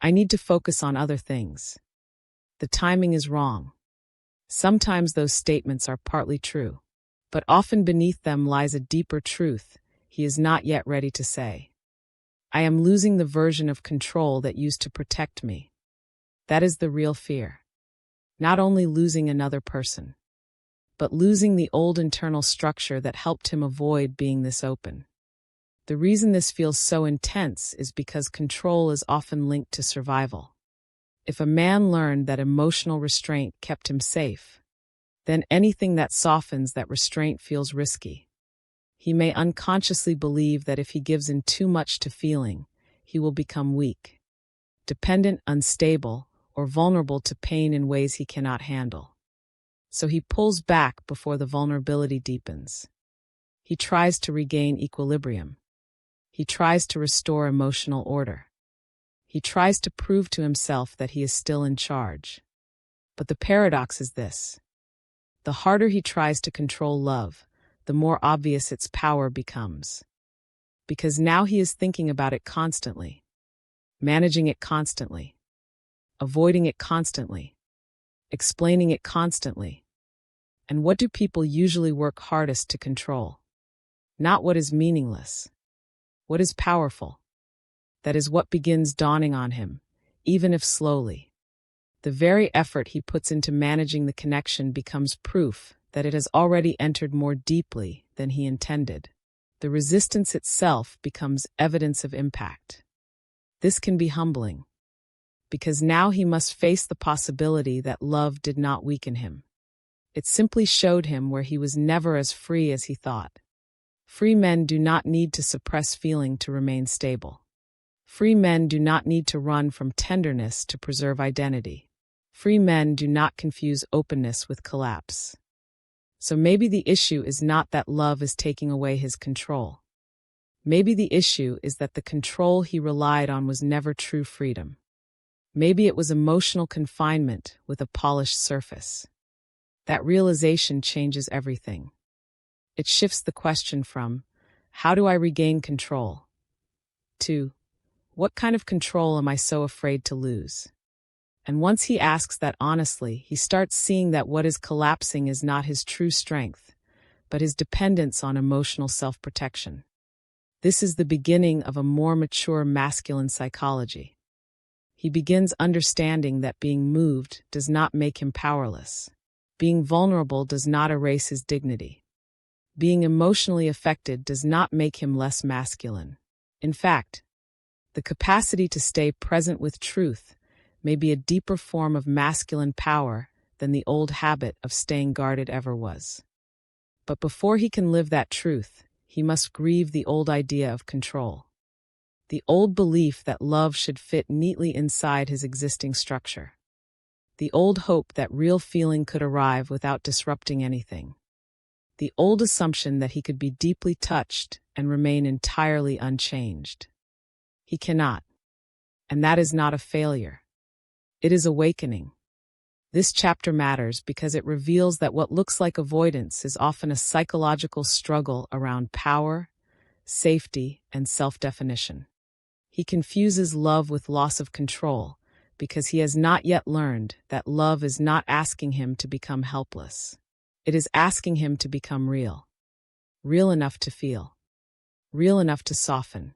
I need to focus on other things. The timing is wrong." Sometimes those statements are partly true, but often beneath them lies a deeper truth he is not yet ready to say. I am losing the version of control that used to protect me. That is the real fear. Not only losing another person, but losing the old internal structure that helped him avoid being this open. The reason this feels so intense is because control is often linked to survival. If a man learned that emotional restraint kept him safe, then anything that softens that restraint feels risky. He may unconsciously believe that if he gives in too much to feeling, he will become weak, dependent, unstable, or vulnerable to pain in ways he cannot handle. So he pulls back before the vulnerability deepens. He tries to regain equilibrium. He tries to restore emotional order. He tries to prove to himself that he is still in charge. But the paradox is this. The harder he tries to control love, the more obvious its power becomes. Because now he is thinking about it constantly, managing it constantly, avoiding it constantly, explaining it constantly. And what do people usually work hardest to control? Not what is meaningless. What is powerful? That is what begins dawning on him, even if slowly. The very effort he puts into managing the connection becomes proof that it has already entered more deeply than he intended. The resistance itself becomes evidence of impact. This can be humbling, because now he must face the possibility that love did not weaken him. It simply showed him where he was never as free as he thought. Free men do not need to suppress feeling to remain stable. Free men do not need to run from tenderness to preserve identity. Free men do not confuse openness with collapse. So maybe the issue is not that love is taking away his control. Maybe the issue is that the control he relied on was never true freedom. Maybe it was emotional confinement with a polished surface. That realization changes everything. It shifts the question from, how do I regain control? To, what kind of control am I so afraid to lose? And once he asks that honestly, he starts seeing that what is collapsing is not his true strength, but his dependence on emotional self-protection. This is the beginning of a more mature masculine psychology. He begins understanding that being moved does not make him powerless. Being vulnerable does not erase his dignity. Being emotionally affected does not make him less masculine. In fact, the capacity to stay present with truth may be a deeper form of masculine power than the old habit of staying guarded ever was. But before he can live that truth, he must grieve the old idea of control. The old belief that love should fit neatly inside his existing structure. The old hope that real feeling could arrive without disrupting anything. The old assumption that he could be deeply touched and remain entirely unchanged. He cannot. And that is not a failure. It is awakening. This chapter matters because it reveals that what looks like avoidance is often a psychological struggle around power, safety, and self-definition. He confuses love with loss of control because he has not yet learned that love is not asking him to become helpless. It is asking him to become real. Real enough to feel. Real enough to soften.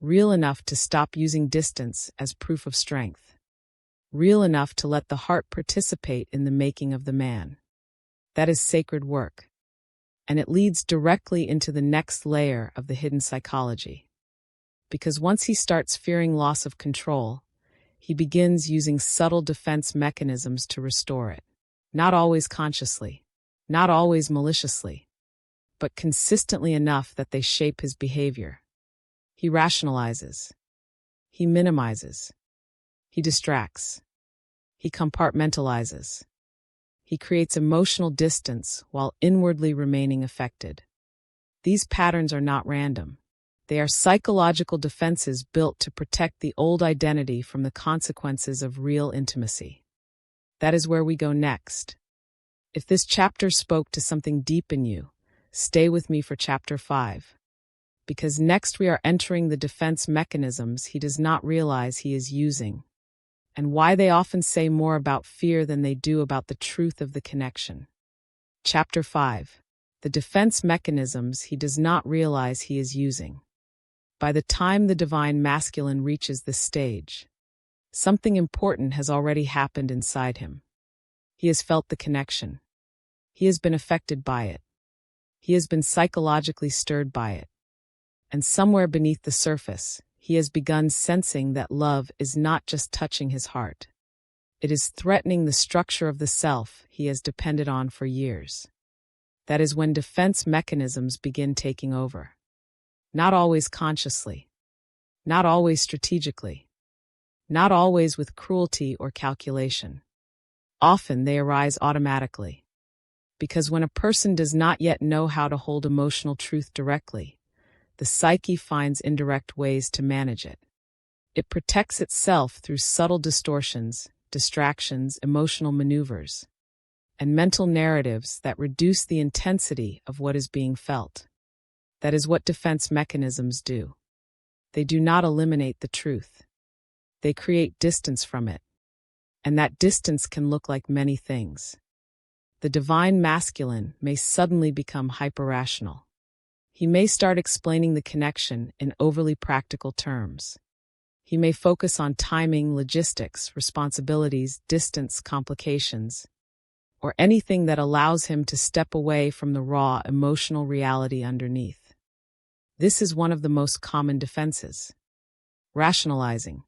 Real enough to stop using distance as proof of strength. Real enough to let the heart participate in the making of the man. That is sacred work. And it leads directly into the next layer of the hidden psychology. Because once he starts fearing loss of control, he begins using subtle defense mechanisms to restore it. Not always consciously, not always maliciously, but consistently enough that they shape his behavior. He rationalizes. He minimizes. He distracts. He compartmentalizes. He creates emotional distance while inwardly remaining affected. These patterns are not random. They are psychological defenses built to protect the old identity from the consequences of real intimacy. That is where we go next. If this chapter spoke to something deep in you, stay with me for chapter 5. Because next we are entering the defense mechanisms he does not realize he is using, and why they often say more about fear than they do about the truth of the connection. Chapter 5. The defense mechanisms he does not realize he is using. By the time the divine masculine reaches this stage, something important has already happened inside him. He has felt the connection. He has been affected by it. He has been psychologically stirred by it. And somewhere beneath the surface, he has begun sensing that love is not just touching his heart. It is threatening the structure of the self he has depended on for years. That is when defense mechanisms begin taking over. Not always consciously. Not always strategically. Not always with cruelty or calculation. Often they arise automatically. Because when a person does not yet know how to hold emotional truth directly, the psyche finds indirect ways to manage it. It protects itself through subtle distortions, distractions, emotional maneuvers, and mental narratives that reduce the intensity of what is being felt. That is what defense mechanisms do. They do not eliminate the truth. They create distance from it. And that distance can look like many things. The divine masculine may suddenly become hyperrational. He may start explaining the connection in overly practical terms. He may focus on timing, logistics, responsibilities, distance, complications, or anything that allows him to step away from the raw emotional reality underneath. This is one of the most common defenses. Rationalizing.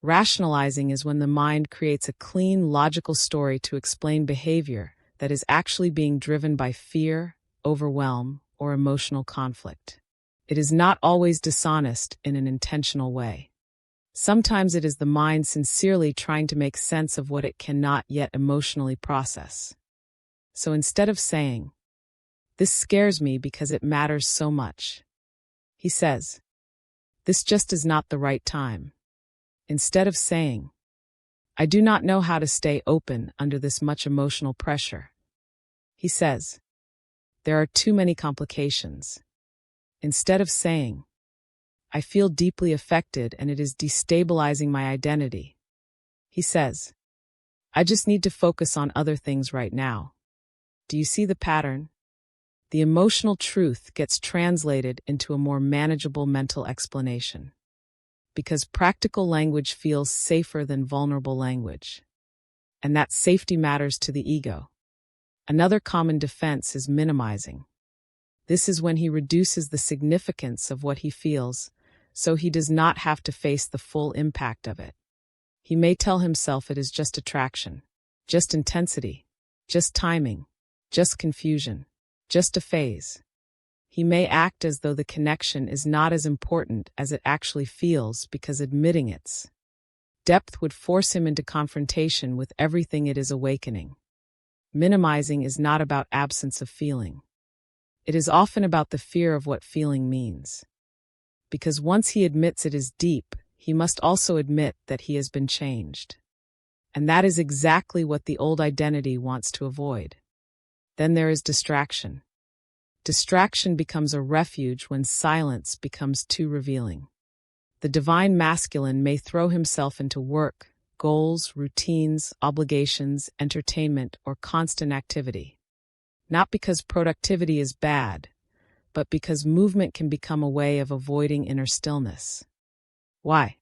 Rationalizing is when the mind creates a clean, logical story to explain behavior that is actually being driven by fear, overwhelm, or emotional conflict. It is not always dishonest in an intentional way. Sometimes it is the mind sincerely trying to make sense of what it cannot yet emotionally process. So instead of saying, "This scares me because it matters so much," he says, "This just is not the right time." Instead of saying, "I do not know how to stay open under this much emotional pressure," he says, "There are too many complications." Instead of saying, "I feel deeply affected and it is destabilizing my identity," he says, "I just need to focus on other things right now." Do you see the pattern? The emotional truth gets translated into a more manageable mental explanation. Because practical language feels safer than vulnerable language. And that safety matters to the ego. Another common defense is minimizing. This is when he reduces the significance of what he feels, so he does not have to face the full impact of it. He may tell himself it is just attraction, just intensity, just timing, just confusion, just a phase. He may act as though the connection is not as important as it actually feels because admitting its depth would force him into confrontation with everything it is awakening. Minimizing is not about absence of feeling. It is often about the fear of what feeling means. Because once he admits it is deep, he must also admit that he has been changed. And that is exactly what the old identity wants to avoid. Then there is distraction. Distraction becomes a refuge when silence becomes too revealing. The divine masculine may throw himself into work, goals, routines, obligations, entertainment, or constant activity. Not because productivity is bad, but because movement can become a way of avoiding inner stillness. Why?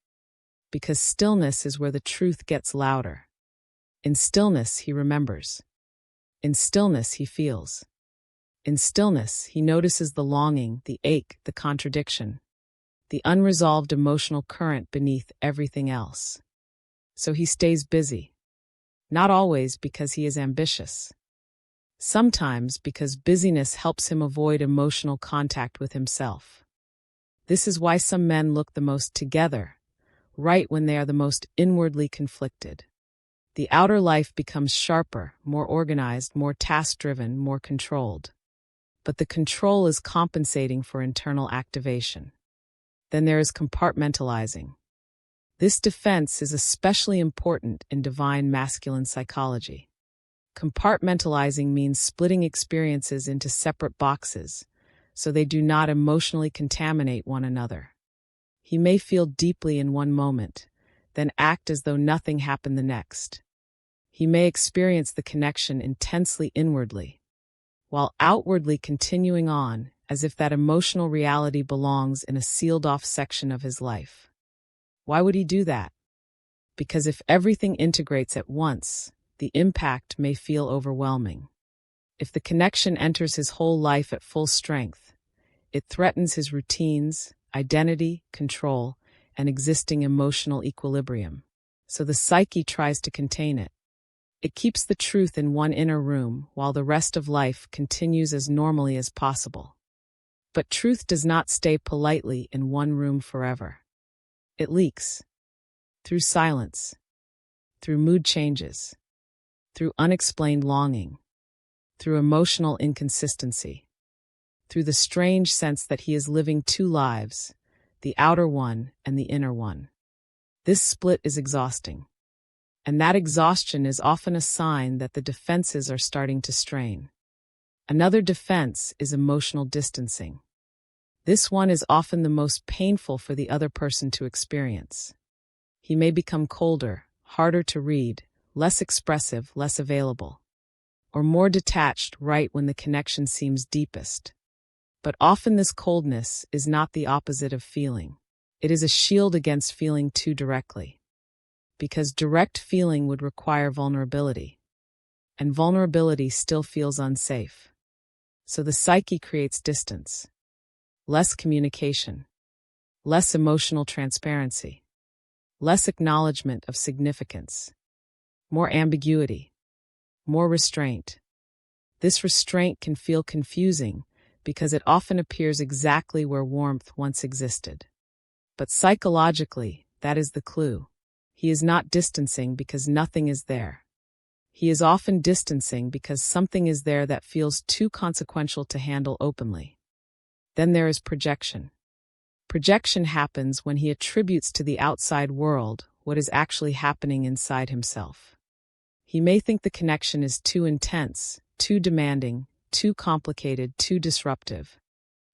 Because stillness is where the truth gets louder. In stillness, he remembers. In stillness, he feels. In stillness, he notices the longing, the ache, the contradiction, the unresolved emotional current beneath everything else. So he stays busy. Not always because he is ambitious. Sometimes because busyness helps him avoid emotional contact with himself. This is why some men look the most together, right when they are the most inwardly conflicted. The outer life becomes sharper, more organized, more task-driven, more controlled. But the control is compensating for internal activation. Then there is compartmentalizing. This defense is especially important in divine masculine psychology. Compartmentalizing means splitting experiences into separate boxes, so they do not emotionally contaminate one another. He may feel deeply in one moment, then act as though nothing happened the next. He may experience the connection intensely inwardly, while outwardly continuing on as if that emotional reality belongs in a sealed-off section of his life. Why would he do that? Because if everything integrates at once, the impact may feel overwhelming. If the connection enters his whole life at full strength, it threatens his routines, identity, control, and existing emotional equilibrium. So the psyche tries to contain it. It keeps the truth in one inner room while the rest of life continues as normally as possible. But truth does not stay politely in one room forever. It leaks. Through silence. Through mood changes. Through unexplained longing. Through emotional inconsistency. Through the strange sense that he is living two lives, the outer one and the inner one. This split is exhausting. And that exhaustion is often a sign that the defenses are starting to strain. Another defense is emotional distancing. This one is often the most painful for the other person to experience. He may become colder, harder to read, less expressive, less available, or more detached right when the connection seems deepest. But often this coldness is not the opposite of feeling. It is a shield against feeling too directly. Because direct feeling would require vulnerability, and vulnerability still feels unsafe. So the psyche creates distance, less communication, less emotional transparency, less acknowledgement of significance, more ambiguity, more restraint. This restraint can feel confusing because it often appears exactly where warmth once existed. But psychologically, That is the clue. He is not distancing because nothing is there. He is often distancing because something is there that feels too consequential to handle openly. Then there is projection. Projection happens when he attributes to the outside world what is actually happening inside himself. He may think the connection is too intense, too demanding, too complicated, too disruptive,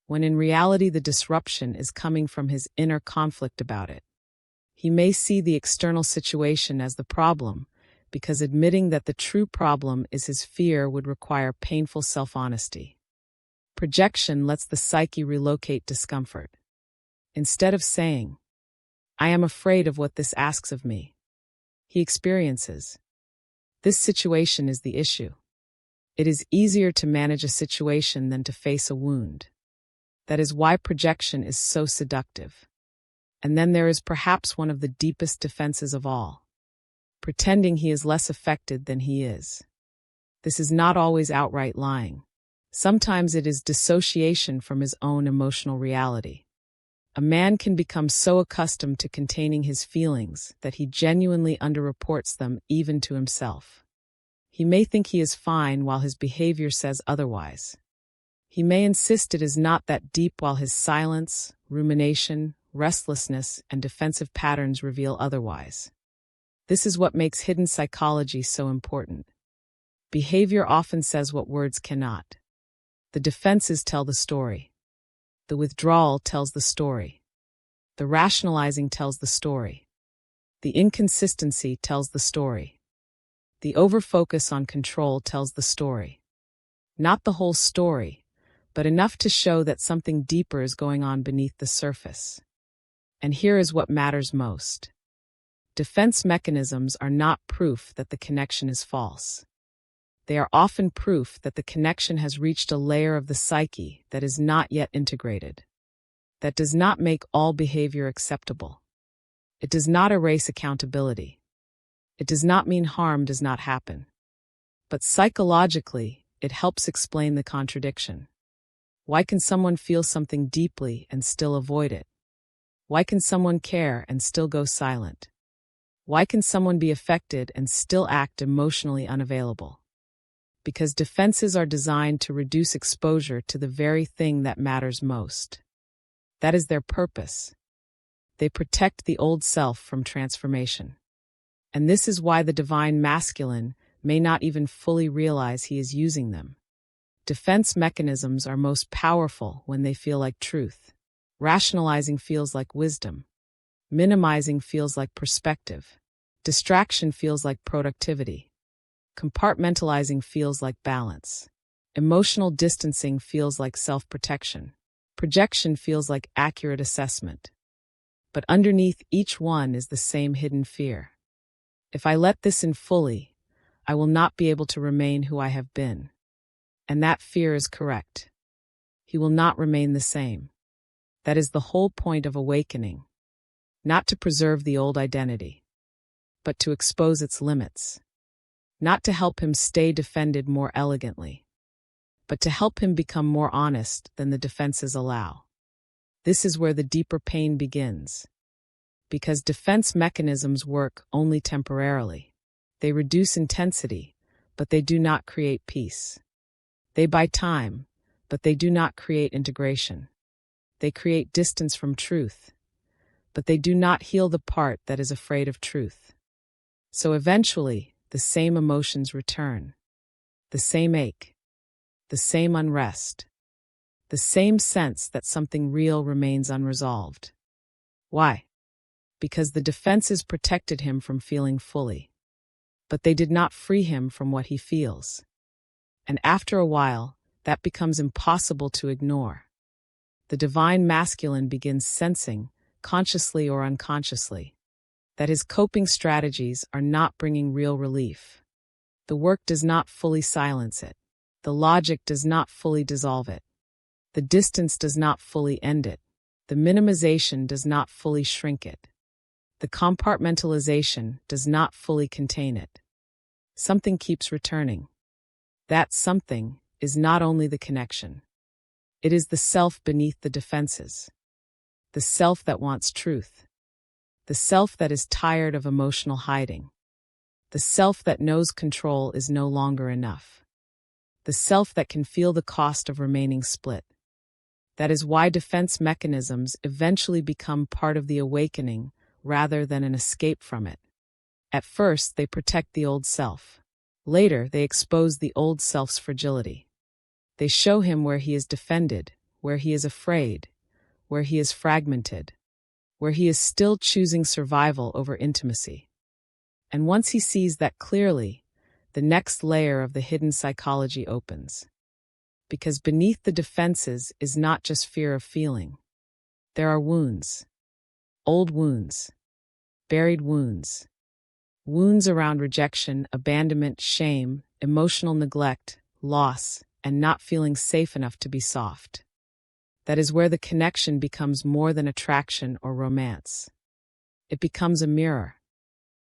when in reality the disruption is coming from his inner conflict about it. He may see the external situation as the problem, because admitting that the true problem is his fear would require painful self-honesty. Projection lets the psyche relocate discomfort. Instead of saying, "I am afraid of what this asks of me," he experiences, "This situation is the issue." It is easier to manage a situation than to face a wound. That is why projection is so seductive. And then there is perhaps one of the deepest defenses of all: pretending he is less affected than he is. This is not always outright lying. Sometimes it is dissociation from his own emotional reality. A man can become so accustomed to containing his feelings that he genuinely underreports them even to himself. He may think he is fine while his behavior says otherwise. He may insist it is not that deep while his silence, rumination, restlessness, and defensive patterns reveal otherwise. This is what makes hidden psychology so important. Behavior often says what words cannot. The defenses tell the story. The withdrawal tells the story. The rationalizing tells the story. The inconsistency tells the story. The overfocus on control tells the story. Not the whole story, but enough to show that something deeper is going on beneath the surface. And here is what matters most. Defense mechanisms are not proof that the connection is false. They are often proof that the connection has reached a layer of the psyche that is not yet integrated. That does not make all behavior acceptable. It does not erase accountability. It does not mean harm does not happen. But psychologically, it helps explain the contradiction. Why can someone feel something deeply and still avoid it? Why can someone care and still go silent? Why can someone be affected and still act emotionally unavailable? Because defenses are designed to reduce exposure to the very thing that matters most. That is their purpose. They protect the old self from transformation. And this is why the divine masculine may not even fully realize he is using them. Defense mechanisms are most powerful when they feel like truth. Rationalizing feels like wisdom. Minimizing feels like perspective. Distraction feels like productivity. Compartmentalizing feels like balance. Emotional distancing feels like self-protection. Projection feels like accurate assessment. But underneath each one is the same hidden fear. If I let this in fully, I will not be able to remain who I have been. And that fear is correct. He will not remain the same. That is the whole point of awakening. Not to preserve the old identity, but to expose its limits. Not to help him stay defended more elegantly, but to help him become more honest than the defenses allow. This is where the deeper pain begins. Because defense mechanisms work only temporarily. They reduce intensity, but they do not create peace. They buy time, but they do not create integration. They create distance from truth, but they do not heal the part that is afraid of truth. So eventually, the same emotions return. The same ache. The same unrest. The same sense that something real remains unresolved. Why? Because the defenses protected him from feeling fully. But they did not free him from what he feels. And after a while, that becomes impossible to ignore. The divine masculine begins sensing, consciously or unconsciously, that his coping strategies are not bringing real relief. The work does not fully silence it. The logic does not fully dissolve it. The distance does not fully end it. The minimization does not fully shrink it. The compartmentalization does not fully contain it. Something keeps returning. That something is not only the connection. It is the self beneath the defenses. The self that wants truth. the self that is tired of emotional hiding, the self that knows control is no longer enough, the self that can feel the cost of remaining split. That is why defense mechanisms eventually become part of the awakening rather than an escape from it. At first, they protect the old self. Later, they expose the old self's fragility. They show him where he is defended, where he is afraid, where he is fragmented, where he is still choosing survival over intimacy. And once he sees that clearly, the next layer of the hidden psychology opens. Because beneath the defenses is not just fear of feeling. There are wounds. Old wounds. Buried wounds. Wounds around rejection, abandonment, shame, emotional neglect, loss, and not feeling safe enough to be soft. That is where the connection becomes more than attraction or romance. It becomes a mirror.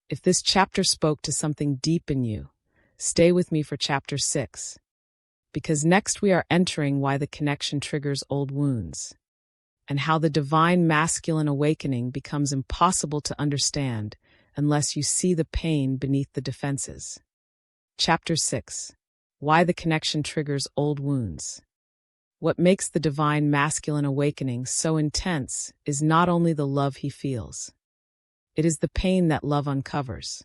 If this chapter spoke to something deep in you, stay with me for chapter 6. Because next we are entering why the connection triggers old wounds, and how the divine masculine awakening becomes impossible to understand unless you see the pain beneath the defenses. Chapter 6. Why the connection triggers old wounds. What makes the divine masculine awakening so intense is not only the love he feels. It is the pain that love uncovers.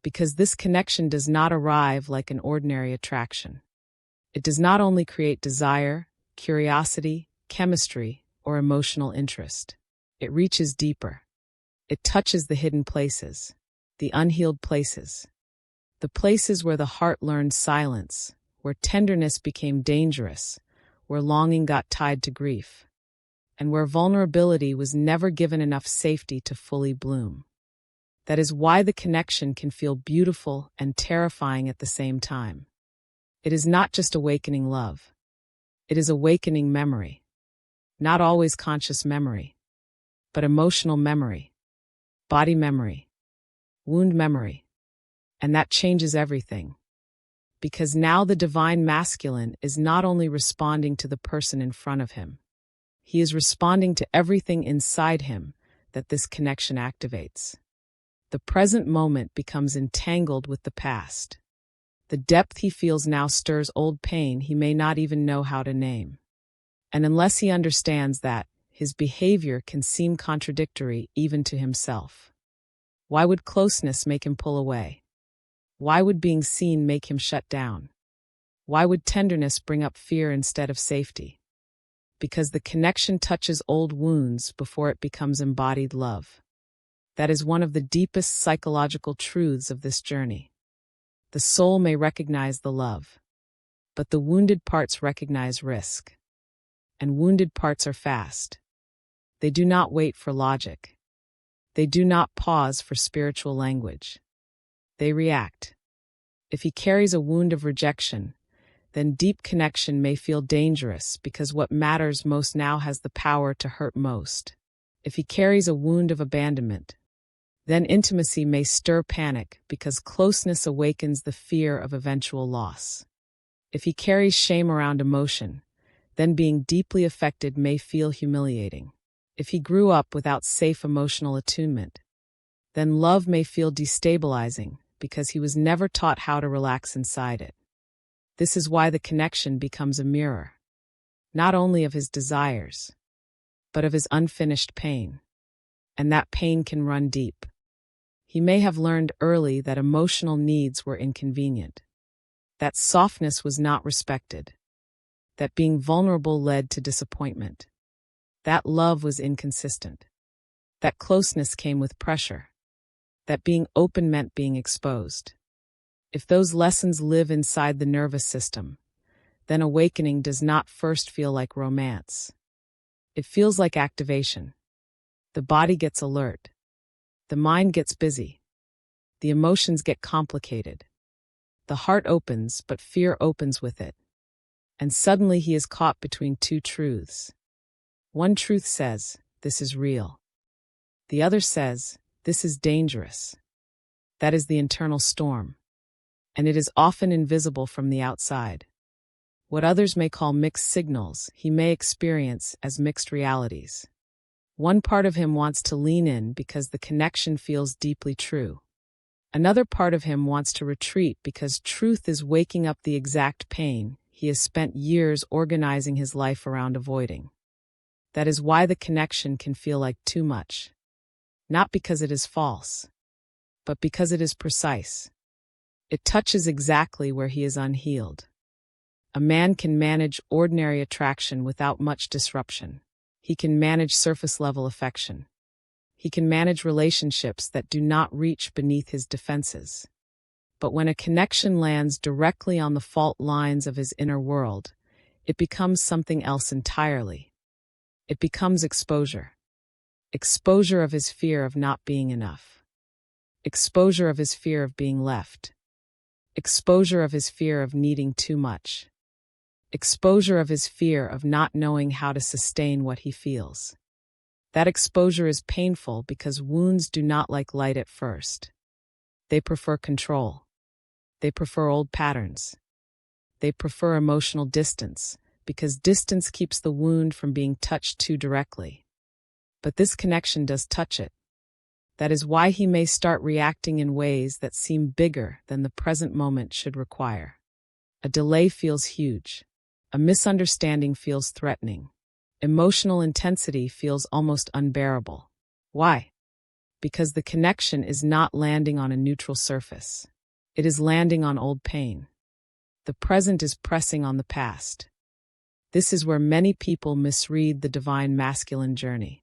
Because this connection does not arrive like an ordinary attraction. It does not only create desire, curiosity, chemistry, or emotional interest. It reaches deeper. It touches the hidden places, the unhealed places, the places where the heart learned silence, where tenderness became dangerous, where longing got tied to grief, and where vulnerability was never given enough safety to fully bloom. That is why the connection can feel beautiful and terrifying at the same time. It is not just awakening love. It is awakening memory. Not always conscious memory, but emotional memory, body memory, wound memory. And that changes everything. Because now the divine masculine is not only responding to the person in front of him, he is responding to everything inside him that this connection activates. The present moment becomes entangled with the past. The depth he feels now stirs old pain he may not even know how to name. And unless he understands that, his behavior can seem contradictory even to himself. Why would closeness make him pull away? Why would being seen make him shut down? Why would tenderness bring up fear instead of safety? Because the connection touches old wounds before it becomes embodied love. That is one of the deepest psychological truths of this journey. The soul may recognize the love, but the wounded parts recognize risk. And wounded parts are fast. They do not wait for logic. They do not pause for spiritual language. They react. If he carries a wound of rejection, then deep connection may feel dangerous because what matters most now has the power to hurt most. If he carries a wound of abandonment, then intimacy may stir panic because closeness awakens the fear of eventual loss. If he carries shame around emotion, then being deeply affected may feel humiliating. If he grew up without safe emotional attunement, then love may feel destabilizing because he was never taught how to relax inside it. This is why the connection becomes a mirror, not only of his desires, but of his unfinished pain. And that pain can run deep. He may have learned early that emotional needs were inconvenient, that softness was not respected, that being vulnerable led to disappointment, that love was inconsistent, that closeness came with pressure, that being open meant being exposed. If those lessons live inside the nervous system, then awakening does not first feel like romance. It feels like activation. The body gets alert. The mind gets busy. The emotions get complicated. The heart opens, but fear opens with it. And suddenly he is caught between two truths. One truth says, this is real. The other says, this is dangerous. That is the internal storm. And it is often invisible from the outside. What others may call mixed signals, he may experience as mixed realities. One part of him wants to lean in because the connection feels deeply true. Another part of him wants to retreat because truth is waking up the exact pain he has spent years organizing his life around avoiding. That is why the connection can feel like too much. Not because it is false, but because it is precise. It touches exactly where he is unhealed. A man can manage ordinary attraction without much disruption. He can manage surface-level affection. He can manage relationships that do not reach beneath his defenses. But when a connection lands directly on the fault lines of his inner world, it becomes something else entirely. It becomes exposure. Exposure of his fear of not being enough. Exposure of his fear of being left. Exposure of his fear of needing too much. Exposure of his fear of not knowing how to sustain what he feels. That exposure is painful because wounds do not like light at first. They prefer control. They prefer old patterns. They prefer emotional distance because distance keeps the wound from being touched too directly. But this connection does touch it. That is why he may start reacting in ways that seem bigger than the present moment should require. A delay feels huge. A misunderstanding feels threatening. Emotional intensity feels almost unbearable. Why? Because the connection is not landing on a neutral surface. It is landing on old pain. The present is pressing on the past. This is where many people misread the divine masculine journey.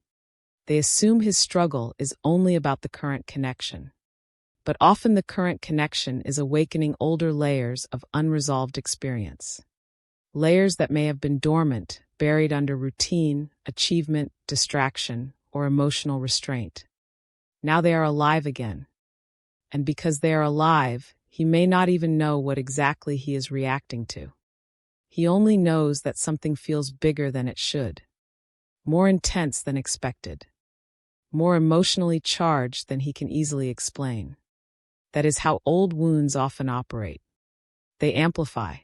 They assume his struggle is only about the current connection. But often the current connection is awakening older layers of unresolved experience. Layers that may have been dormant, buried under routine, achievement, distraction, or emotional restraint. Now they are alive again. And because they are alive, he may not even know what exactly he is reacting to. He only knows that something feels bigger than it should. More intense than expected. More emotionally charged than he can easily explain. That is how old wounds often operate. They amplify.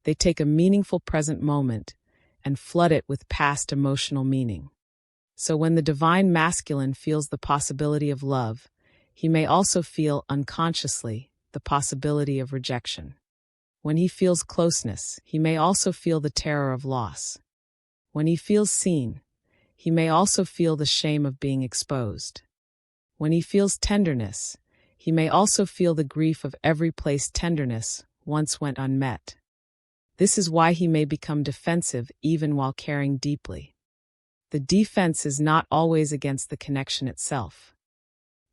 They take a meaningful present moment and flood it with past emotional meaning. So when the divine masculine feels the possibility of love, he may also feel unconsciously the possibility of rejection. When he feels closeness, he may also feel the terror of loss. When he feels seen, he may also feel the shame of being exposed. When he feels tenderness, he may also feel the grief of every place tenderness once went unmet. This is why he may become defensive even while caring deeply. The defense is not always against the connection itself.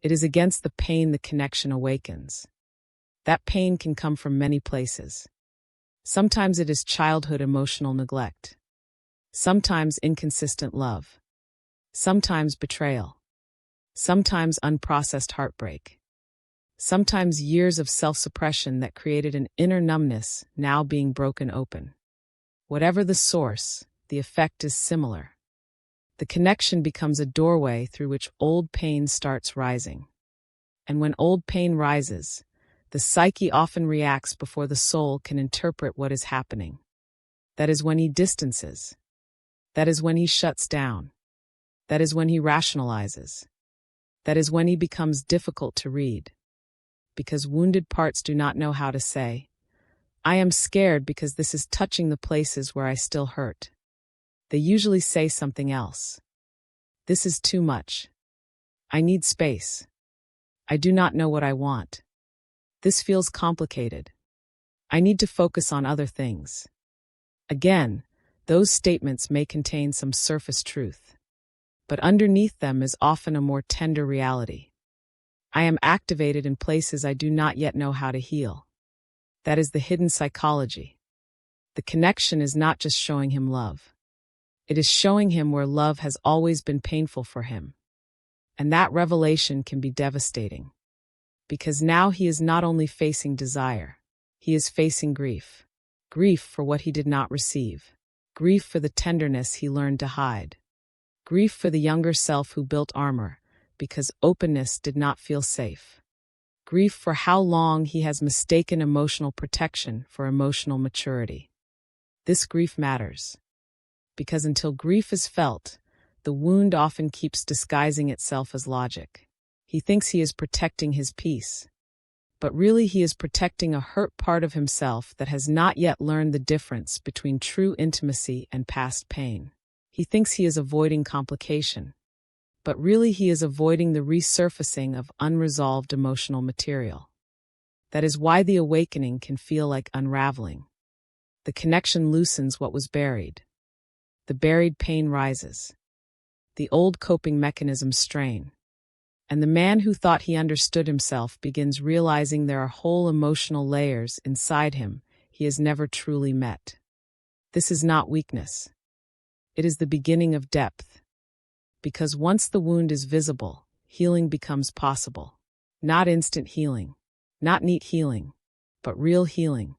It is against the pain the connection awakens. That pain can come from many places. Sometimes it is childhood emotional neglect. Sometimes inconsistent love. Sometimes betrayal. Sometimes unprocessed heartbreak. Sometimes years of self-suppression that created an inner numbness now being broken open. Whatever the source, the effect is similar. The connection becomes a doorway through which old pain starts rising. And when old pain rises, the psyche often reacts before the soul can interpret what is happening. That is when he distances. That is when he shuts down. That is when he rationalizes. That is when he becomes difficult to read. Because wounded parts do not know how to say, "I am scared because this is touching the places where I still hurt." They usually say something else. "This is too much. I need space. I do not know what I want. This feels complicated. I need to focus on other things." Again, those statements may contain some surface truth. But underneath them is often a more tender reality. I am activated in places I do not yet know how to heal. That is the hidden psychology. The connection is not just showing him love. It is showing him where love has always been painful for him. And that revelation can be devastating. Because now he is not only facing desire, he is facing grief. Grief for what he did not receive. Grief for the tenderness he learned to hide. Grief for the younger self who built armor, because openness did not feel safe. Grief for how long he has mistaken emotional protection for emotional maturity. This grief matters. Because until grief is felt, the wound often keeps disguising itself as logic. He thinks he is protecting his peace, but really he is protecting a hurt part of himself that has not yet learned the difference between true intimacy and past pain. He thinks he is avoiding complication, but really he is avoiding the resurfacing of unresolved emotional material. That is why the awakening can feel like unraveling. The connection loosens what was buried. The buried pain rises. The old coping mechanisms strain. And the man who thought he understood himself begins realizing there are whole emotional layers inside him he has never truly met. This is not weakness. It is the beginning of depth. Because once the wound is visible, healing becomes possible. Not instant healing, not neat healing, but real healing.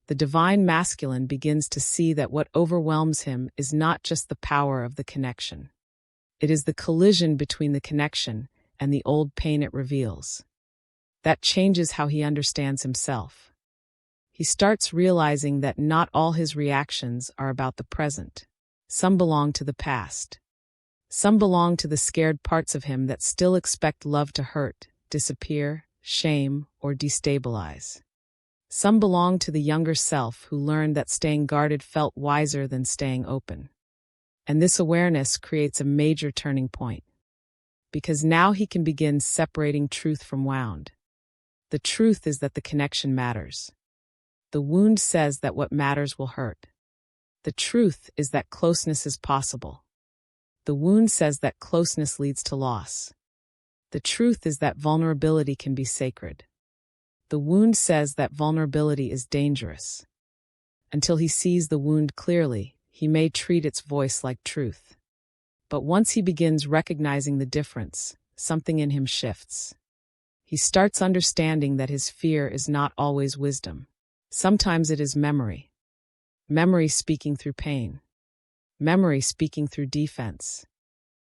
The divine masculine begins to see that what overwhelms him is not just the power of the connection. It is the collision between the connection and the old pain it reveals. That changes how he understands himself. He starts realizing that not all his reactions are about the present. Some belong to the past. Some belong to the scared parts of him that still expect love to hurt, disappear, shame, or destabilize. Some belong to the younger self who learned that staying guarded felt wiser than staying open. And this awareness creates a major turning point. Because now he can begin separating truth from wound. The truth is that the connection matters. The wound says that what matters will hurt. The truth is that closeness is possible. The wound says that closeness leads to loss. The truth is that vulnerability can be sacred. The wound says that vulnerability is dangerous. Until he sees the wound clearly, he may treat its voice like truth. But once he begins recognizing the difference, something in him shifts. He starts understanding that his fear is not always wisdom. Sometimes it is memory. Memory speaking through pain. Memory speaking through defense.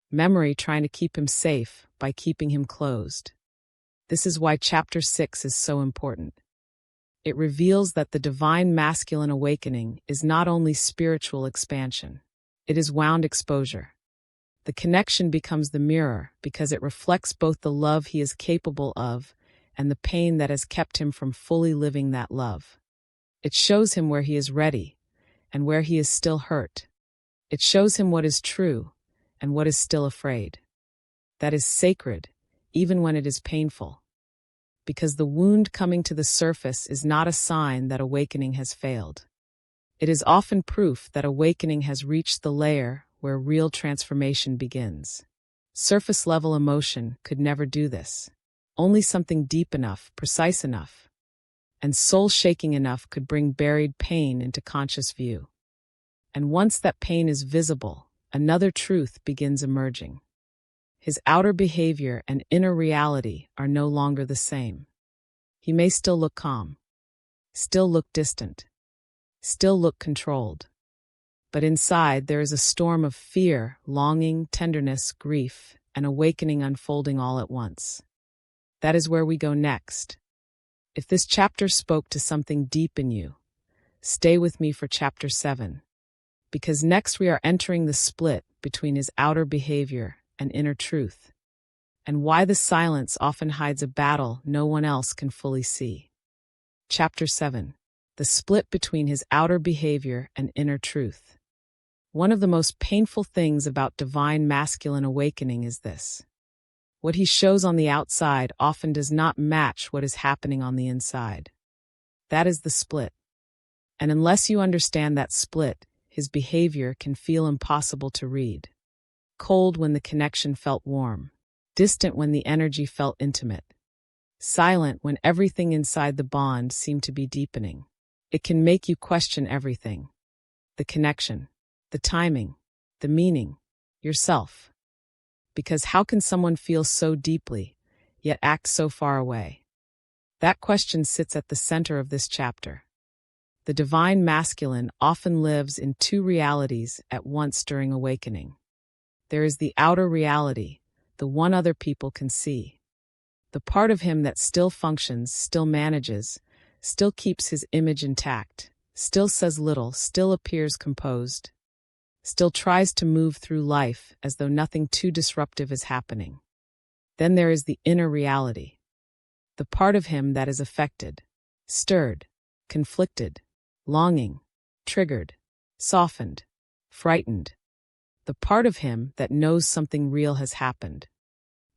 Memory trying to keep him safe by keeping him closed. This is why Chapter 6 is so important. It reveals that the divine masculine awakening is not only spiritual expansion, it is wound exposure. The connection becomes the mirror because it reflects both the love he is capable of and the pain that has kept him from fully living that love. It shows him where he is ready and where he is still hurt. It shows him what is true and what is still afraid. That is sacred, even when it is painful. Because the wound coming to the surface is not a sign that awakening has failed. It is often proof that awakening has reached the layer where real transformation begins. Surface-level emotion could never do this. Only something deep enough, precise enough, and soul-shaking enough could bring buried pain into conscious view. And once that pain is visible, another truth begins emerging. His outer behavior and inner reality are no longer the same. He may still look calm, still look distant, still look controlled. But inside there is a storm of fear, longing, tenderness, grief, and awakening unfolding all at once. That is where we go next. If this chapter spoke to something deep in you, stay with me for Chapter 7. Because next we are entering the split between his outer behavior and inner truth, and why the silence often hides a battle no one else can fully see. Chapter 7. The split between his outer behavior and inner truth. One of the most painful things about divine masculine awakening is this. What he shows on the outside often does not match what is happening on the inside. That is the split. And unless you understand that split, his behavior can feel impossible to read. Cold when the connection felt warm. Distant when the energy felt intimate. Silent when everything inside the bond seemed to be deepening. It can make you question everything. The connection, the timing, the meaning, yourself. Because how can someone feel so deeply, yet act so far away? That question sits at the center of this chapter. The divine masculine often lives in two realities at once during awakening. There is the outer reality, the one other people can see. The part of him that still functions, still manages, still keeps his image intact, still says little, still appears composed. still tries to move through life as though nothing too disruptive is happening. Then there is the inner reality, the part of him that is affected, stirred, conflicted, longing, triggered, softened, frightened, the part of him that knows something real has happened,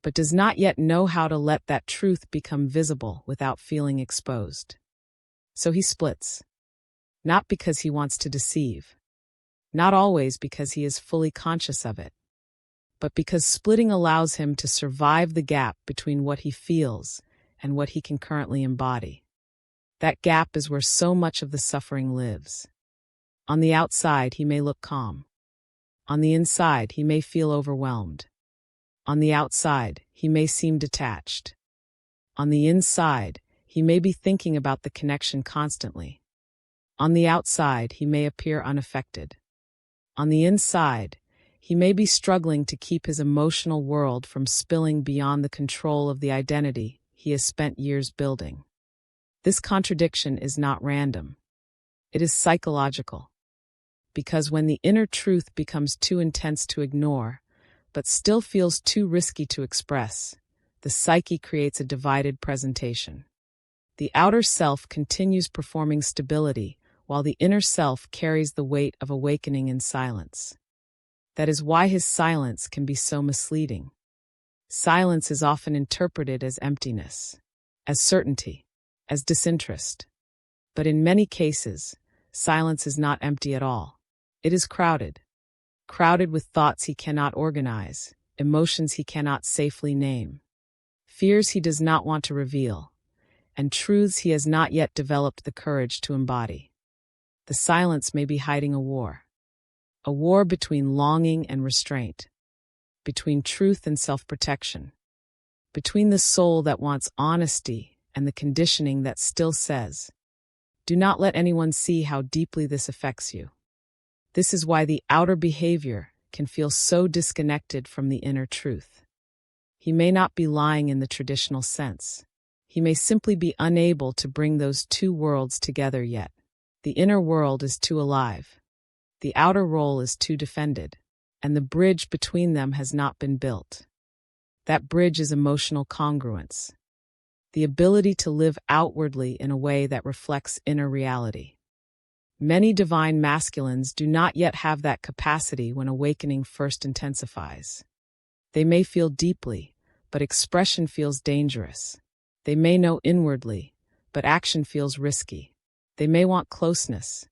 but does not yet know how to let that truth become visible without feeling exposed. So he splits, not because he wants to deceive, not always because he is fully conscious of it, but because splitting allows him to survive the gap between what he feels and what he can currently embody. That gap is where so much of the suffering lives. On the outside, he may look calm. On the inside, he may feel overwhelmed. On the outside, he may seem detached. On the inside, he may be thinking about the connection constantly. On the outside, he may appear unaffected. On the inside, he may be struggling to keep his emotional world from spilling beyond the control of the identity he has spent years building. This contradiction is not random. It is psychological. Because when the inner truth becomes too intense to ignore, but still feels too risky to express, the psyche creates a divided presentation. The outer self continues performing stability, while the inner self carries the weight of awakening in silence. That is why his silence can be so misleading. Silence is often interpreted as emptiness, as certainty, as disinterest. But in many cases, silence is not empty at all. It is crowded with thoughts he cannot organize, emotions he cannot safely name, fears he does not want to reveal, and truths he has not yet developed the courage to embody. The silence may be hiding a war between longing and restraint, between truth and self-protection, between the soul that wants honesty and the conditioning that still says, "Do not let anyone see how deeply this affects you." This is why the outer behavior can feel so disconnected from the inner truth. He may not be lying in the traditional sense. He may simply be unable to bring those two worlds together yet. The inner world is too alive. The outer role is too defended, and the bridge between them has not been built. That bridge is emotional congruence, the ability to live outwardly in a way that reflects inner reality. Many divine masculines do not yet have that capacity when awakening first intensifies. They may feel deeply, but expression feels dangerous. They may know inwardly, but action feels risky. They may want closeness,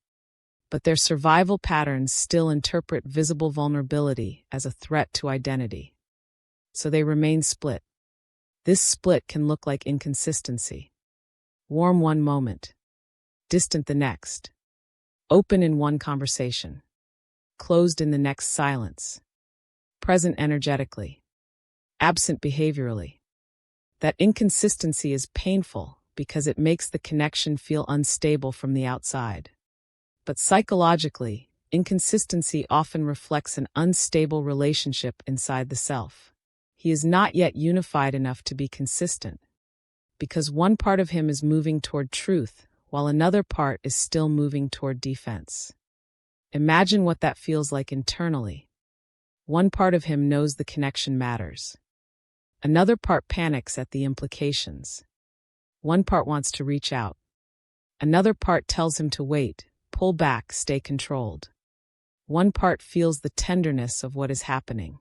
but their survival patterns still interpret visible vulnerability as a threat to identity. So they remain split. This split can look like inconsistency. Warm one moment, distant the next. Open in one conversation, closed in the next silence. Present energetically, absent behaviorally. That inconsistency is painful because it makes the connection feel unstable from the outside. But psychologically, inconsistency often reflects an unstable relationship inside the self. He is not yet unified enough to be consistent, because one part of him is moving toward truth, while another part is still moving toward defense. Imagine what that feels like internally. One part of him knows the connection matters. Another part panics at the implications. One part wants to reach out. Another part tells him to wait, pull back, stay controlled. One part feels the tenderness of what is happening.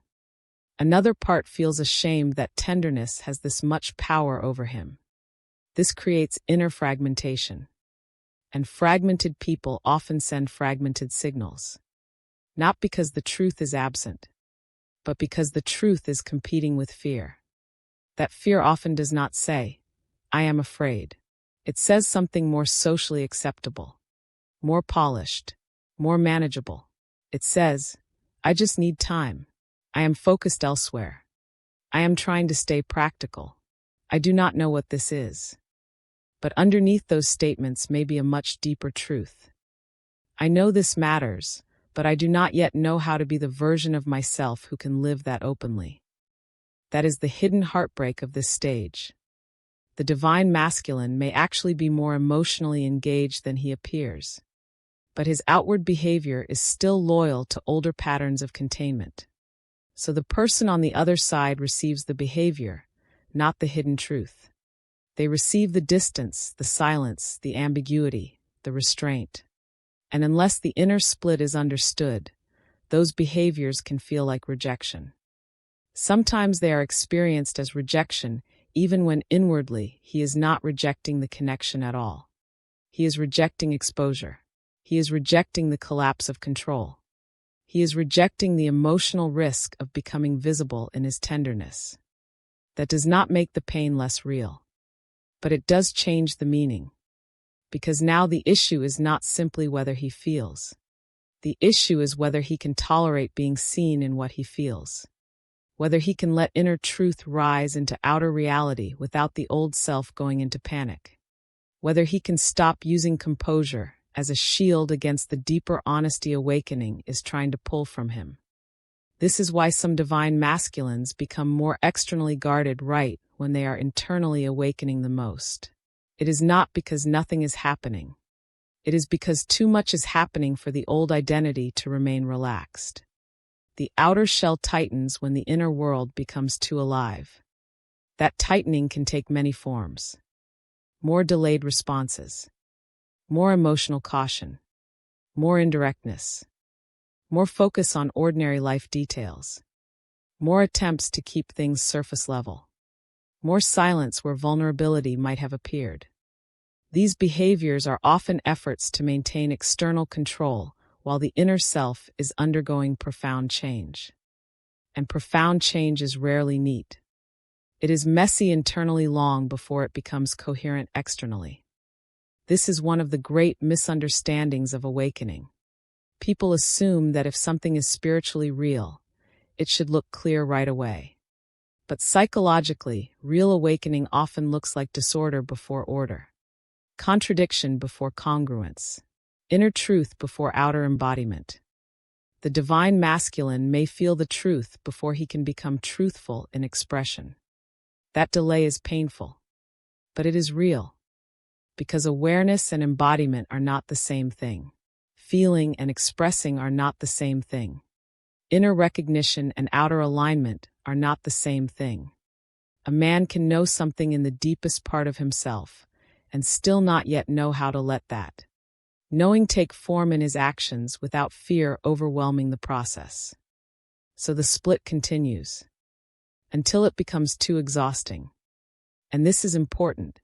Another part feels ashamed that tenderness has this much power over him. This creates inner fragmentation. And fragmented people often send fragmented signals. Not because the truth is absent, but because the truth is competing with fear. That fear often does not say, "I am afraid." It says something more socially acceptable, more polished, more manageable. It says, "I just need time. I am focused elsewhere. I am trying to stay practical. I do not know what this is." But underneath those statements may be a much deeper truth. I know this matters, but I do not yet know how to be the version of myself who can live that openly. That is the hidden heartbreak of this stage. The divine masculine may actually be more emotionally engaged than he appears. but his outward behavior is still loyal to older patterns of containment. So the person on the other side receives the behavior, not the hidden truth. They receive the distance, the silence, the ambiguity, the restraint. And unless the inner split is understood, those behaviors can feel like rejection. Sometimes they are experienced as rejection, even when inwardly he is not rejecting the connection at all. He is rejecting exposure. He is rejecting the collapse of control. He is rejecting the emotional risk of becoming visible in his tenderness. That does not make the pain less real, but it does change the meaning. Because now the issue is not simply whether he feels. The issue is whether he can tolerate being seen in what he feels. Whether he can let inner truth rise into outer reality without the old self going into panic. Whether he can stop using composure as a shield against the deeper honesty awakening is trying to pull from him. This is why some divine masculines become more externally guarded right when they are internally awakening the most. It is not because nothing is happening. It is because too much is happening for the old identity to remain relaxed. The outer shell tightens when the inner world becomes too alive. That tightening can take many forms. More delayed responses. More emotional caution. More indirectness. More focus on ordinary life details. More attempts to keep things surface level. More silence where vulnerability might have appeared. These behaviors are often efforts to maintain external control while the inner self is undergoing profound change. And profound change is rarely neat. It is messy internally long before it becomes coherent externally. This is one of the great misunderstandings of awakening. People assume that if something is spiritually real, it should look clear right away. But psychologically, real awakening often looks like disorder before order. Contradiction before congruence. Inner truth before outer embodiment. The divine masculine may feel the truth before he can become truthful in expression. That delay is painful, but it is real. Because awareness and embodiment are not the same thing. Feeling and expressing are not the same thing. Inner recognition and outer alignment are not the same thing. A man can know something in the deepest part of himself and still not yet know how to let that knowing take form in his actions without fear overwhelming the process. So the split continues until it becomes too exhausting. And this is important.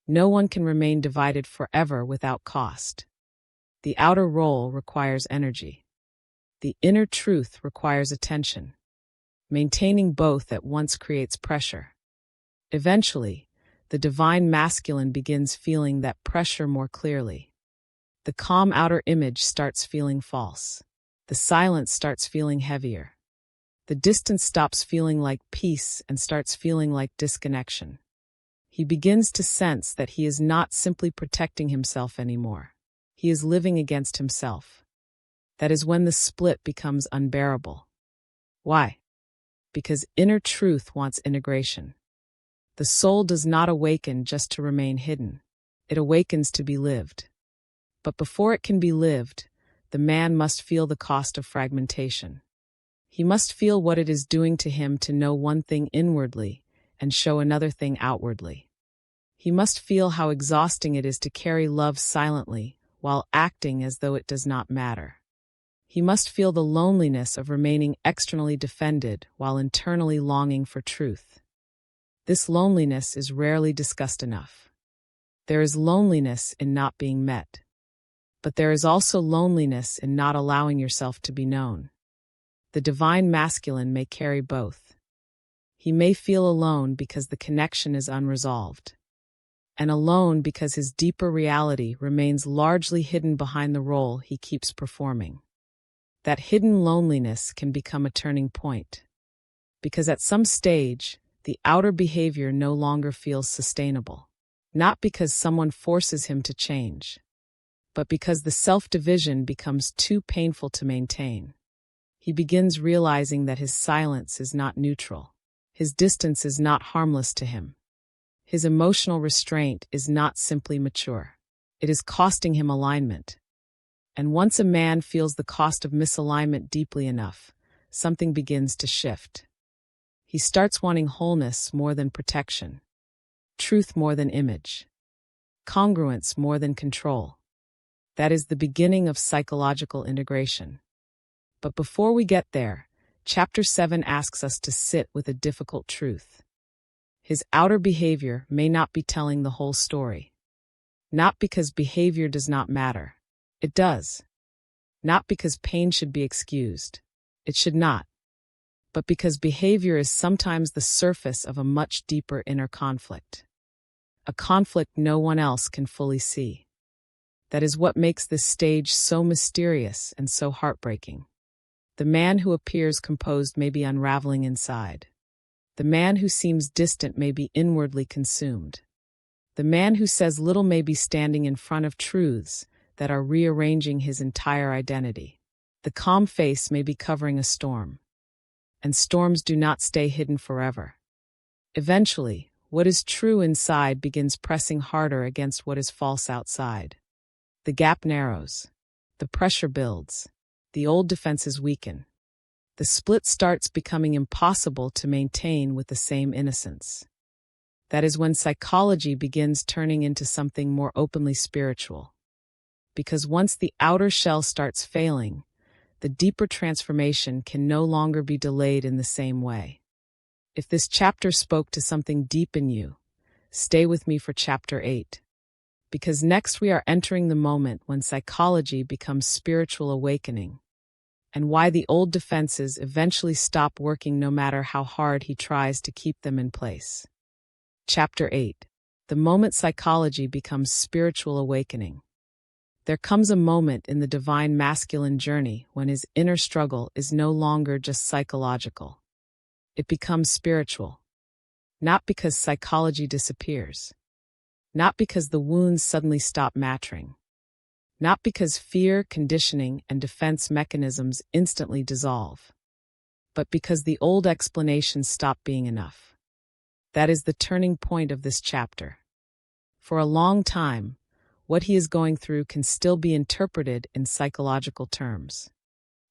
No one can remain divided forever without cost. The outer role requires energy. The inner truth requires attention. Maintaining both at once creates pressure. Eventually, the divine masculine begins feeling that pressure more clearly. The calm outer image starts feeling false. The silence starts feeling heavier. The distance stops feeling like peace and starts feeling like disconnection. He begins to sense that he is not simply protecting himself anymore. He is living against himself. That is when the split becomes unbearable. Why? Because inner truth wants integration. The soul does not awaken just to remain hidden. It awakens to be lived. But before it can be lived, the man must feel the cost of fragmentation. He must feel what it is doing to him to know one thing inwardly and show another thing outwardly. He must feel how exhausting it is to carry love silently while acting as though it does not matter. He must feel the loneliness of remaining externally defended while internally longing for truth. This loneliness is rarely discussed enough. There is loneliness in not being met. But there is also loneliness in not allowing yourself to be known. The divine masculine may carry both. He may feel alone because the connection is unresolved, and alone because his deeper reality remains largely hidden behind the role he keeps performing. That hidden loneliness can become a turning point, because at some stage, the outer behavior no longer feels sustainable, not because someone forces him to change, but because the self-division becomes too painful to maintain. He begins realizing that his silence is not neutral. His distance is not harmless to him. His emotional restraint is not simply mature. It is costing him alignment. And once a man feels the cost of misalignment deeply enough, something begins to shift. He starts wanting wholeness more than protection, truth more than image, congruence more than control. That is the beginning of psychological integration. But before we get there, Chapter 7 asks us to sit with a difficult truth. His outer behavior may not be telling the whole story. Not because behavior does not matter. It does. Not because pain should be excused. It should not. But because behavior is sometimes the surface of a much deeper inner conflict. A conflict no one else can fully see. That is what makes this stage so mysterious and so heartbreaking. The man who appears composed may be unraveling inside. The man who seems distant may be inwardly consumed. The man who says little may be standing in front of truths that are rearranging his entire identity. The calm face may be covering a storm. And storms do not stay hidden forever. Eventually, what is true inside begins pressing harder against what is false outside. The gap narrows. The pressure builds. The old defenses weaken. The split starts becoming impossible to maintain with the same innocence. That is when psychology begins turning into something more openly spiritual. Because once the outer shell starts failing, the deeper transformation can no longer be delayed in the same way. If this chapter spoke to something deep in you, stay with me for Chapter 8. Because next we are entering the moment when psychology becomes spiritual awakening, and why the old defenses eventually stop working no matter how hard he tries to keep them in place. Chapter 8. The moment psychology becomes spiritual awakening. There comes a moment in the divine masculine journey when his inner struggle is no longer just psychological. It becomes spiritual. Not because psychology disappears. Not because the wounds suddenly stop mattering. Not because fear, conditioning, and defense mechanisms instantly dissolve. But because the old explanations stop being enough. That is the turning point of this chapter. For a long time, what he is going through can still be interpreted in psychological terms.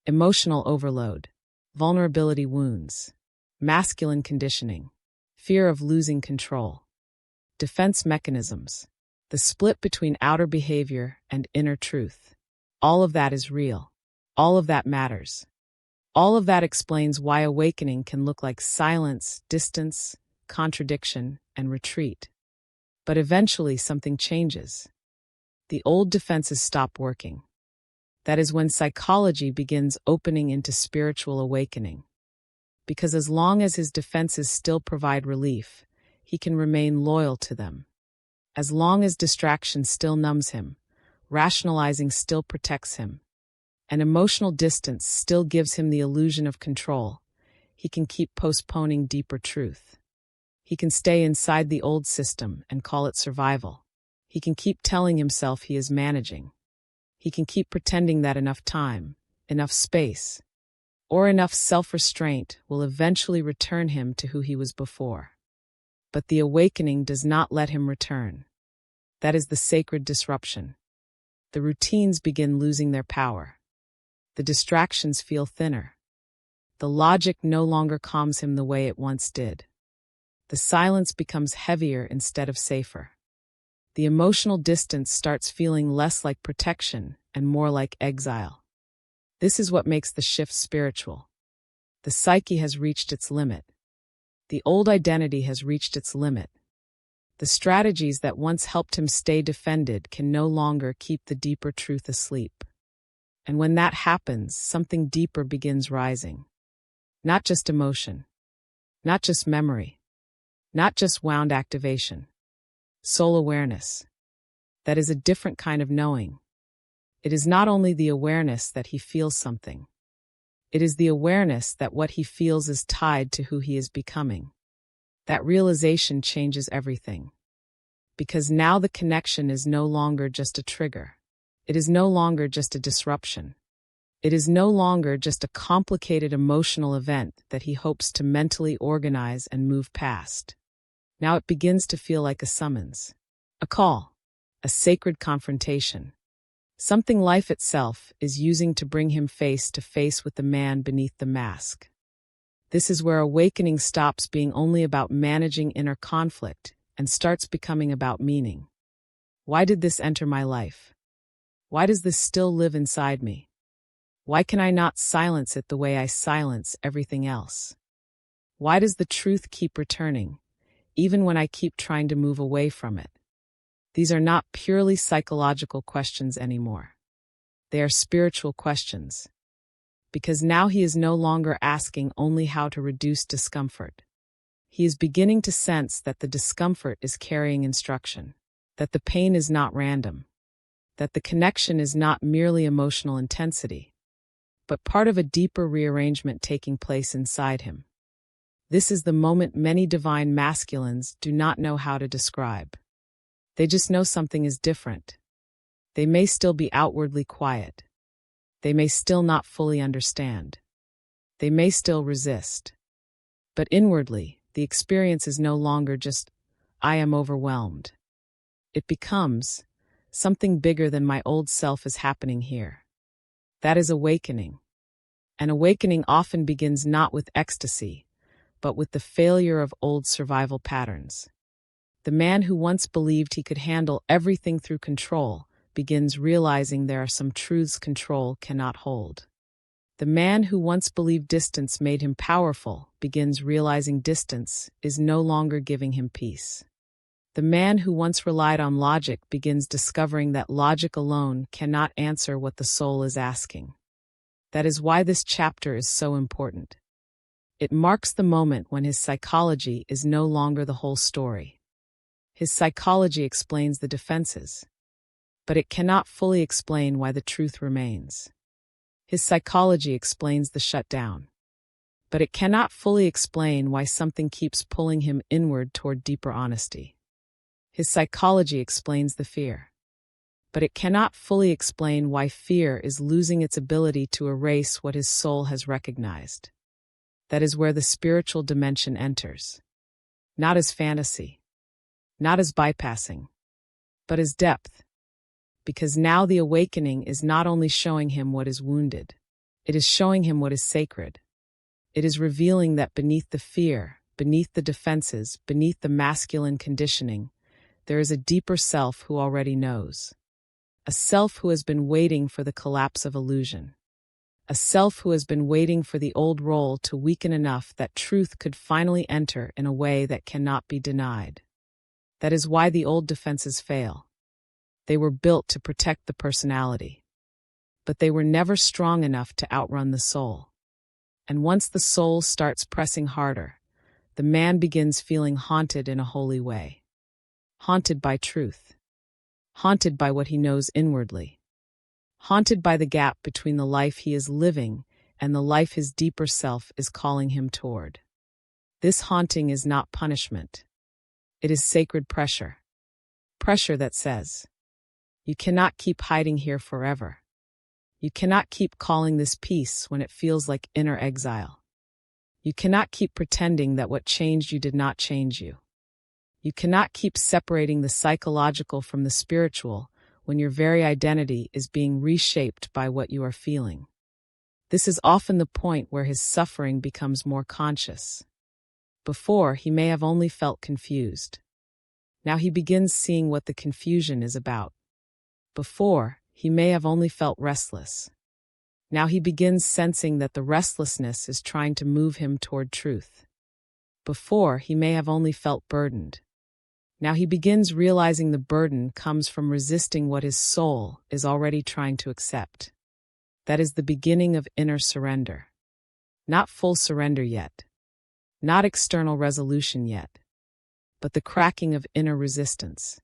Emotional overload, vulnerability wounds, masculine conditioning, fear of losing control. Defense mechanisms, the split between outer behavior and inner truth. All of that is real. All of that matters. All of that explains why awakening can look like silence, distance, contradiction, and retreat. But eventually something changes. The old defenses stop working. That is when psychology begins opening into spiritual awakening. Because as long as his defenses still provide relief, he can remain loyal to them. As long as distraction still numbs him, rationalizing still protects him, and emotional distance still gives him the illusion of control, he can keep postponing deeper truth. He can stay inside the old system and call it survival. He can keep telling himself he is managing. He can keep pretending that enough time, enough space, or enough self-restraint will eventually return him to who he was before. But the awakening does not let him return. That is the sacred disruption. The routines begin losing their power. The distractions feel thinner. The logic no longer calms him the way it once did. The silence becomes heavier instead of safer. The emotional distance starts feeling less like protection and more like exile. This is what makes the shift spiritual. The psyche has reached its limit. The old identity has reached its limit. The strategies that once helped him stay defended can no longer keep the deeper truth asleep. And when that happens, something deeper begins rising. Not just emotion. Not just memory. Not just wound activation. Soul awareness. That is a different kind of knowing. It is not only the awareness that he feels something. It is the awareness that what he feels is tied to who he is becoming. That realization changes everything. Because now the connection is no longer just a trigger. It is no longer just a disruption. It is no longer just a complicated emotional event that he hopes to mentally organize and move past. Now it begins to feel like a summons, a call, a sacred confrontation. something life itself is using to bring him face to face with the man beneath the mask. This is where awakening stops being only about managing inner conflict and starts becoming about meaning. Why did this enter my life? Why does this still live inside me? Why can I not silence it the way I silence everything else? Why does the truth keep returning, even when I keep trying to move away from it? These are not purely psychological questions anymore. They are spiritual questions. Because now he is no longer asking only how to reduce discomfort. He is beginning to sense that the discomfort is carrying instruction, that the pain is not random, that the connection is not merely emotional intensity, but part of a deeper rearrangement taking place inside him. This is the moment many divine masculines do not know how to describe. They just know something is different. They may still be outwardly quiet. They may still not fully understand. They may still resist. But inwardly, the experience is no longer just, I am overwhelmed. It becomes, something bigger than my old self is happening here. That is awakening. And awakening often begins not with ecstasy, but with the failure of old survival patterns. The man who once believed he could handle everything through control begins realizing there are some truths control cannot hold. The man who once believed distance made him powerful begins realizing distance is no longer giving him peace. The man who once relied on logic begins discovering that logic alone cannot answer what the soul is asking. That is why this chapter is so important. It marks the moment when his psychology is no longer the whole story. His psychology explains the defenses, but it cannot fully explain why the truth remains. His psychology explains the shutdown, but it cannot fully explain why something keeps pulling him inward toward deeper honesty. His psychology explains the fear, but it cannot fully explain why fear is losing its ability to erase what his soul has recognized. That is where the spiritual dimension enters. Not as fantasy, not as bypassing, but as depth. Because now the awakening is not only showing him what is wounded, it is showing him what is sacred. It is revealing that beneath the fear, beneath the defenses, beneath the masculine conditioning, there is a deeper self who already knows. A self who has been waiting for the collapse of illusion. A self who has been waiting for the old role to weaken enough that truth could finally enter in a way that cannot be denied. That is why the old defenses fail. They were built to protect the personality, but they were never strong enough to outrun the soul. And once the soul starts pressing harder, the man begins feeling haunted in a holy way. Haunted by truth. Haunted by what he knows inwardly. Haunted by the gap between the life he is living and the life his deeper self is calling him toward. This haunting is not punishment. It is sacred pressure. Pressure that says, you cannot keep hiding here forever. You cannot keep calling this peace when it feels like inner exile. You cannot keep pretending that what changed you did not change you. You cannot keep separating the psychological from the spiritual when your very identity is being reshaped by what you are feeling. This is often the point where his suffering becomes more conscious. Before, he may have only felt confused. Now he begins seeing what the confusion is about. Before, he may have only felt restless. Now he begins sensing that the restlessness is trying to move him toward truth. Before, he may have only felt burdened. Now he begins realizing the burden comes from resisting what his soul is already trying to accept. That is the beginning of inner surrender. Not full surrender yet. Not external resolution yet. But the cracking of inner resistance.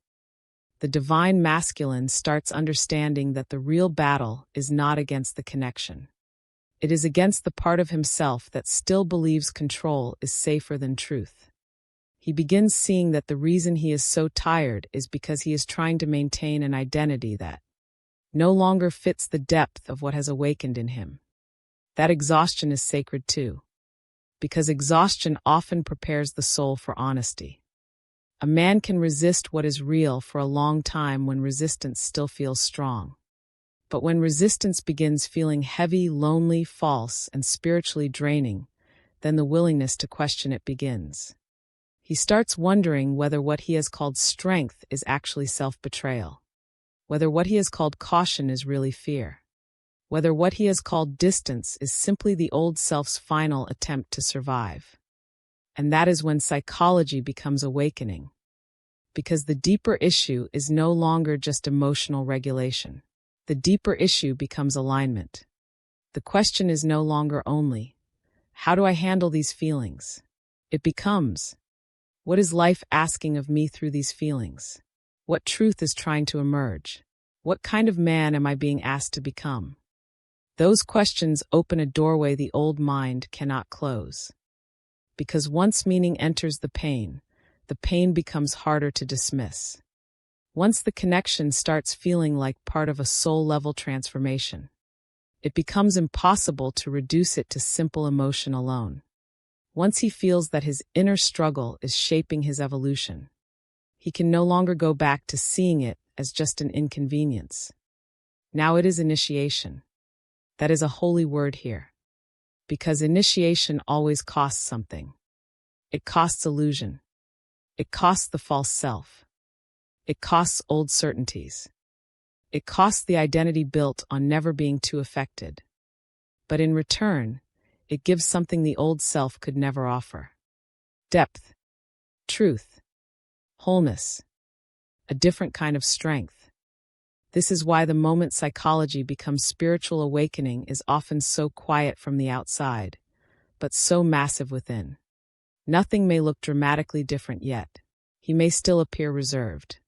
The divine masculine starts understanding that the real battle is not against the connection. It is against the part of himself that still believes control is safer than truth. He begins seeing that the reason he is so tired is because he is trying to maintain an identity that no longer fits the depth of what has awakened in him. That exhaustion is sacred too, because exhaustion often prepares the soul for honesty. A man can resist what is real for a long time when resistance still feels strong. But when resistance begins feeling heavy, lonely, false, and spiritually draining, then the willingness to question it begins. He starts wondering whether what he has called strength is actually self-betrayal, whether what he has called caution is really fear, whether what he has called distance is simply the old self's final attempt to survive. And that is when psychology becomes awakening. Because the deeper issue is no longer just emotional regulation. The deeper issue becomes alignment. The question is no longer only, how do I handle these feelings? It becomes, what is life asking of me through these feelings? What truth is trying to emerge? What kind of man am I being asked to become? Those questions open a doorway the old mind cannot close. Because once meaning enters the pain becomes harder to dismiss. Once the connection starts feeling like part of a soul-level transformation, it becomes impossible to reduce it to simple emotion alone. Once he feels that his inner struggle is shaping his evolution, he can no longer go back to seeing it as just an inconvenience. Now it is initiation. That is a holy word here. Because initiation always costs something. It costs illusion. It costs the false self. It costs old certainties. It costs the identity built on never being too affected. But in return, it gives something the old self could never offer. Depth, truth, wholeness, a different kind of strength. This is why the moment psychology becomes spiritual awakening is often so quiet from the outside, but so massive within. Nothing may look dramatically different yet. He may still appear reserved.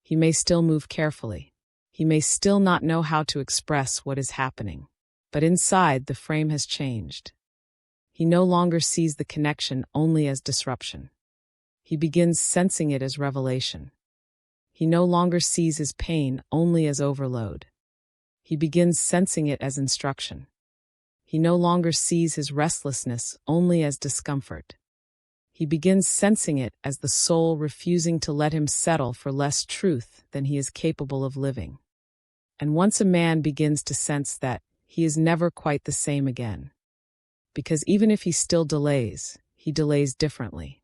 He may still move carefully. He may still not know how to express what is happening. But inside, the frame has changed. He no longer sees the connection only as disruption. He begins sensing it as revelation. He no longer sees his pain only as overload. He begins sensing it as instruction. He no longer sees his restlessness only as discomfort. He begins sensing it as the soul refusing to let him settle for less truth than he is capable of living. And once a man begins to sense that, he is never quite the same again. Because even if he still delays, he delays differently.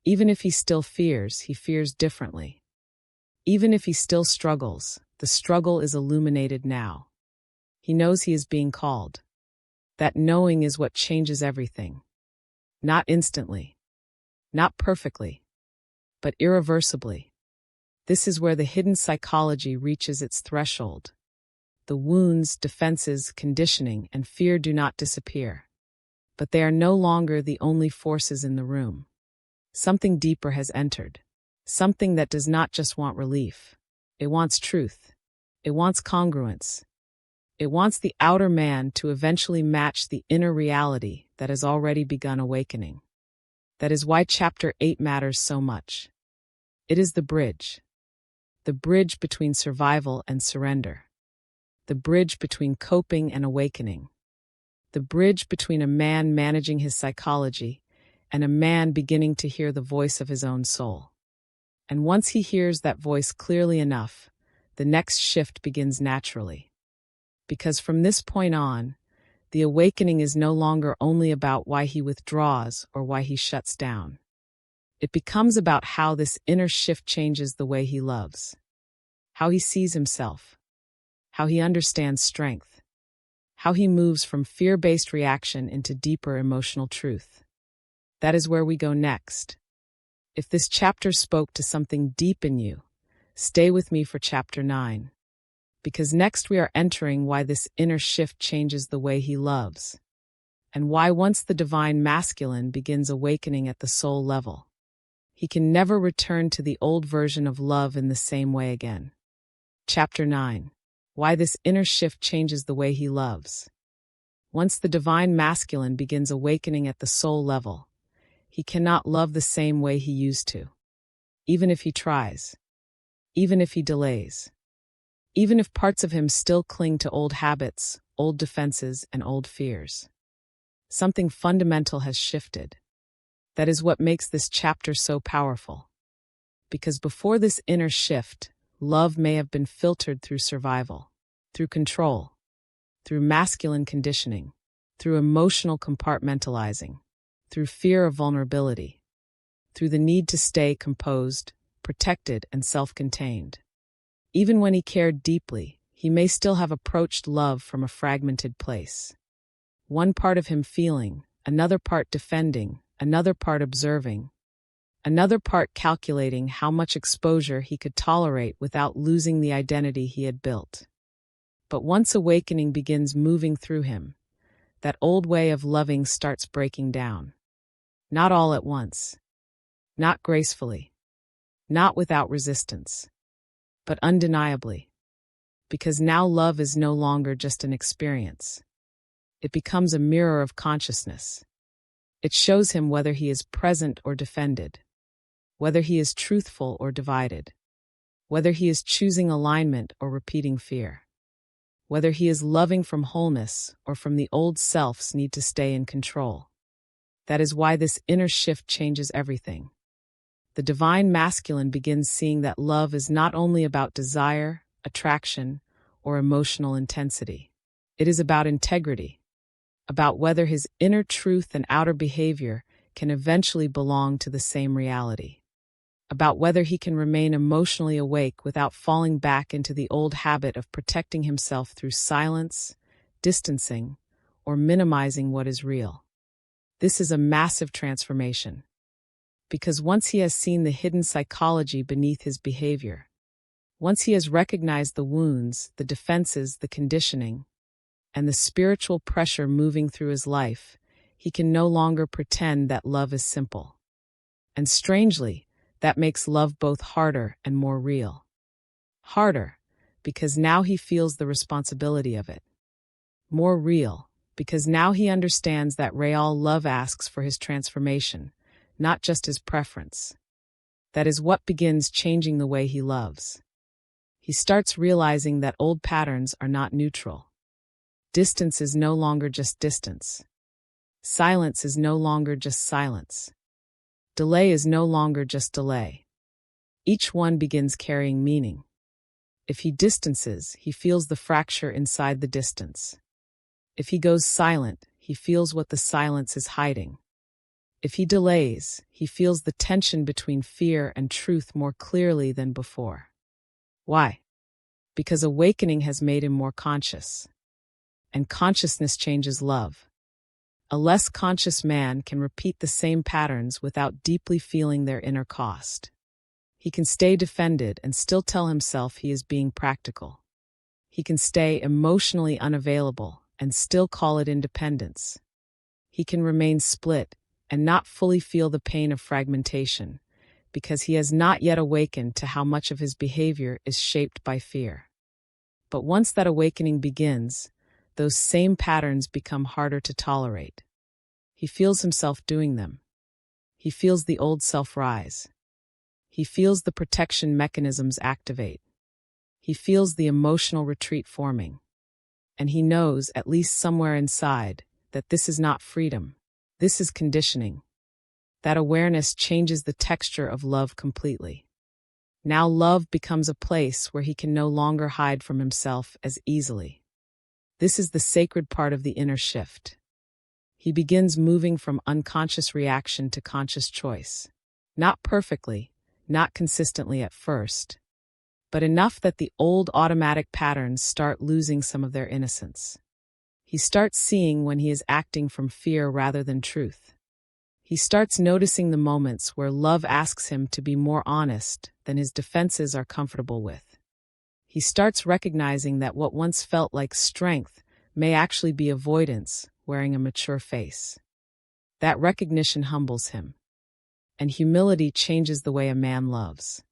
Even if he still fears, he fears differently. Even if he still struggles, the struggle is illuminated now. He knows he is being called. That knowing is what changes everything. Not instantly. Not perfectly, but irreversibly. This is where the hidden psychology reaches its threshold. The wounds, defenses, conditioning, and fear do not disappear. But they are no longer the only forces in the room. Something deeper has entered. Something that does not just want relief. It wants truth. It wants congruence. It wants the outer man to eventually match the inner reality that has already begun awakening. That is why Chapter 8 matters so much. It is the bridge between survival and surrender, the bridge between coping and awakening, the bridge between a man managing his psychology and a man beginning to hear the voice of his own soul. And once he hears that voice clearly enough, the next shift begins naturally. Because from this point on, the awakening is no longer only about why he withdraws or why he shuts down. It becomes about how this inner shift changes the way he loves, how he sees himself, how he understands strength, how he moves from fear-based reaction into deeper emotional truth. That is where we go next. If this chapter spoke to something deep in you, stay with me for Chapter 9. Because next we are entering why this inner shift changes the way he loves, and why once the divine masculine begins awakening at the soul level, he can never return to the old version of love in the same way again. Chapter 9. Why this inner shift changes the way he loves. Once the divine masculine begins awakening at the soul level, he cannot love the same way he used to. Even if he tries. Even if he delays. Even if parts of him still cling to old habits, old defenses, and old fears. Something fundamental has shifted. That is what makes this chapter so powerful. Because before this inner shift, love may have been filtered through survival. through control, through masculine conditioning, through emotional compartmentalizing, through fear of vulnerability, through the need to stay composed, protected, and self-contained. Even when he cared deeply, he may still have approached love from a fragmented place. One part of him feeling, another part defending, another part observing, another part calculating how much exposure he could tolerate without losing the identity he had built. But once awakening begins moving through him, that old way of loving starts breaking down. Not all at once, not gracefully, not without resistance, but undeniably. Because now love is no longer just an experience. It becomes a mirror of consciousness. It shows him whether he is present or defended, whether he is truthful or divided, whether he is choosing alignment or repeating fear, whether he is loving from wholeness or from the old self's need to stay in control. That is why this inner shift changes everything. The divine masculine begins seeing that love is not only about desire, attraction, or emotional intensity. It is about integrity, about whether his inner truth and outer behavior can eventually belong to the same reality, about whether he can remain emotionally awake without falling back into the old habit of protecting himself through silence, distancing, or minimizing what is real. This is a massive transformation, because once he has seen the hidden psychology beneath his behavior, once he has recognized the wounds, the defenses, the conditioning, and the spiritual pressure moving through his life, he can no longer pretend that love is simple. And strangely, that makes love both harder and more real. Harder, because now he feels the responsibility of it. More real, because now he understands that real love asks for his transformation, not just his preference. That is what begins changing the way he loves. He starts realizing that old patterns are not neutral. Distance is no longer just distance. Silence is no longer just silence. Delay is no longer just delay. Each one begins carrying meaning. If he distances, he feels the fracture inside the distance. If he goes silent, he feels what the silence is hiding. If he delays, he feels the tension between fear and truth more clearly than before. Why? Because awakening has made him more conscious. And consciousness changes love. A less conscious man can repeat the same patterns without deeply feeling their inner cost. He can stay defended and still tell himself he is being practical. He can stay emotionally unavailable and still call it independence. He can remain split and not fully feel the pain of fragmentation, because he has not yet awakened to how much of his behavior is shaped by fear. But once that awakening begins, those same patterns become harder to tolerate. He feels himself doing them. He feels the old self rise. He feels the protection mechanisms activate. He feels the emotional retreat forming. And he knows, at least somewhere inside, that this is not freedom. This is conditioning. That awareness changes the texture of love completely. Now love becomes a place where he can no longer hide from himself as easily. This is the sacred part of the inner shift. He begins moving from unconscious reaction to conscious choice. Not perfectly, not consistently at first, but enough that the old automatic patterns start losing some of their innocence. He starts seeing when he is acting from fear rather than truth. He starts noticing the moments where love asks him to be more honest than his defenses are comfortable with. He starts recognizing that what once felt like strength may actually be avoidance wearing a mature face. That recognition humbles him. And humility changes the way a man loves.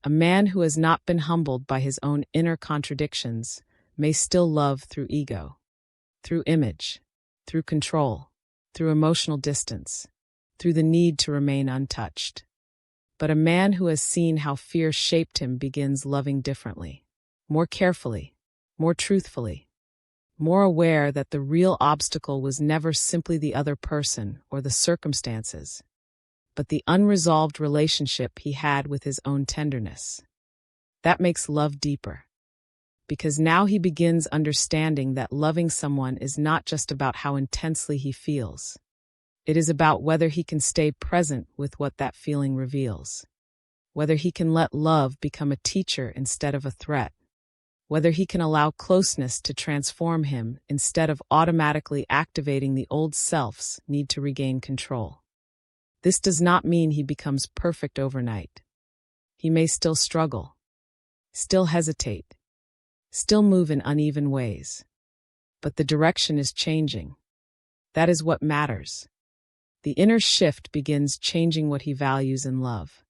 A man who has not been humbled by his own inner contradictions may still love through ego, through image, through control, through emotional distance, through the need to remain untouched. But a man who has seen how fear shaped him begins loving differently, more carefully, more truthfully, more aware that the real obstacle was never simply the other person or the circumstances, but the unresolved relationship he had with his own tenderness. That makes love deeper. because now he begins understanding that loving someone is not just about how intensely he feels. It is about whether he can stay present with what that feeling reveals, whether he can let love become a teacher instead of a threat, whether he can allow closeness to transform him instead of automatically activating the old self's need to regain control. This does not mean he becomes perfect overnight. He may still struggle, still hesitate, still move in uneven ways. But the direction is changing. That is what matters. The inner shift begins changing what he values in love.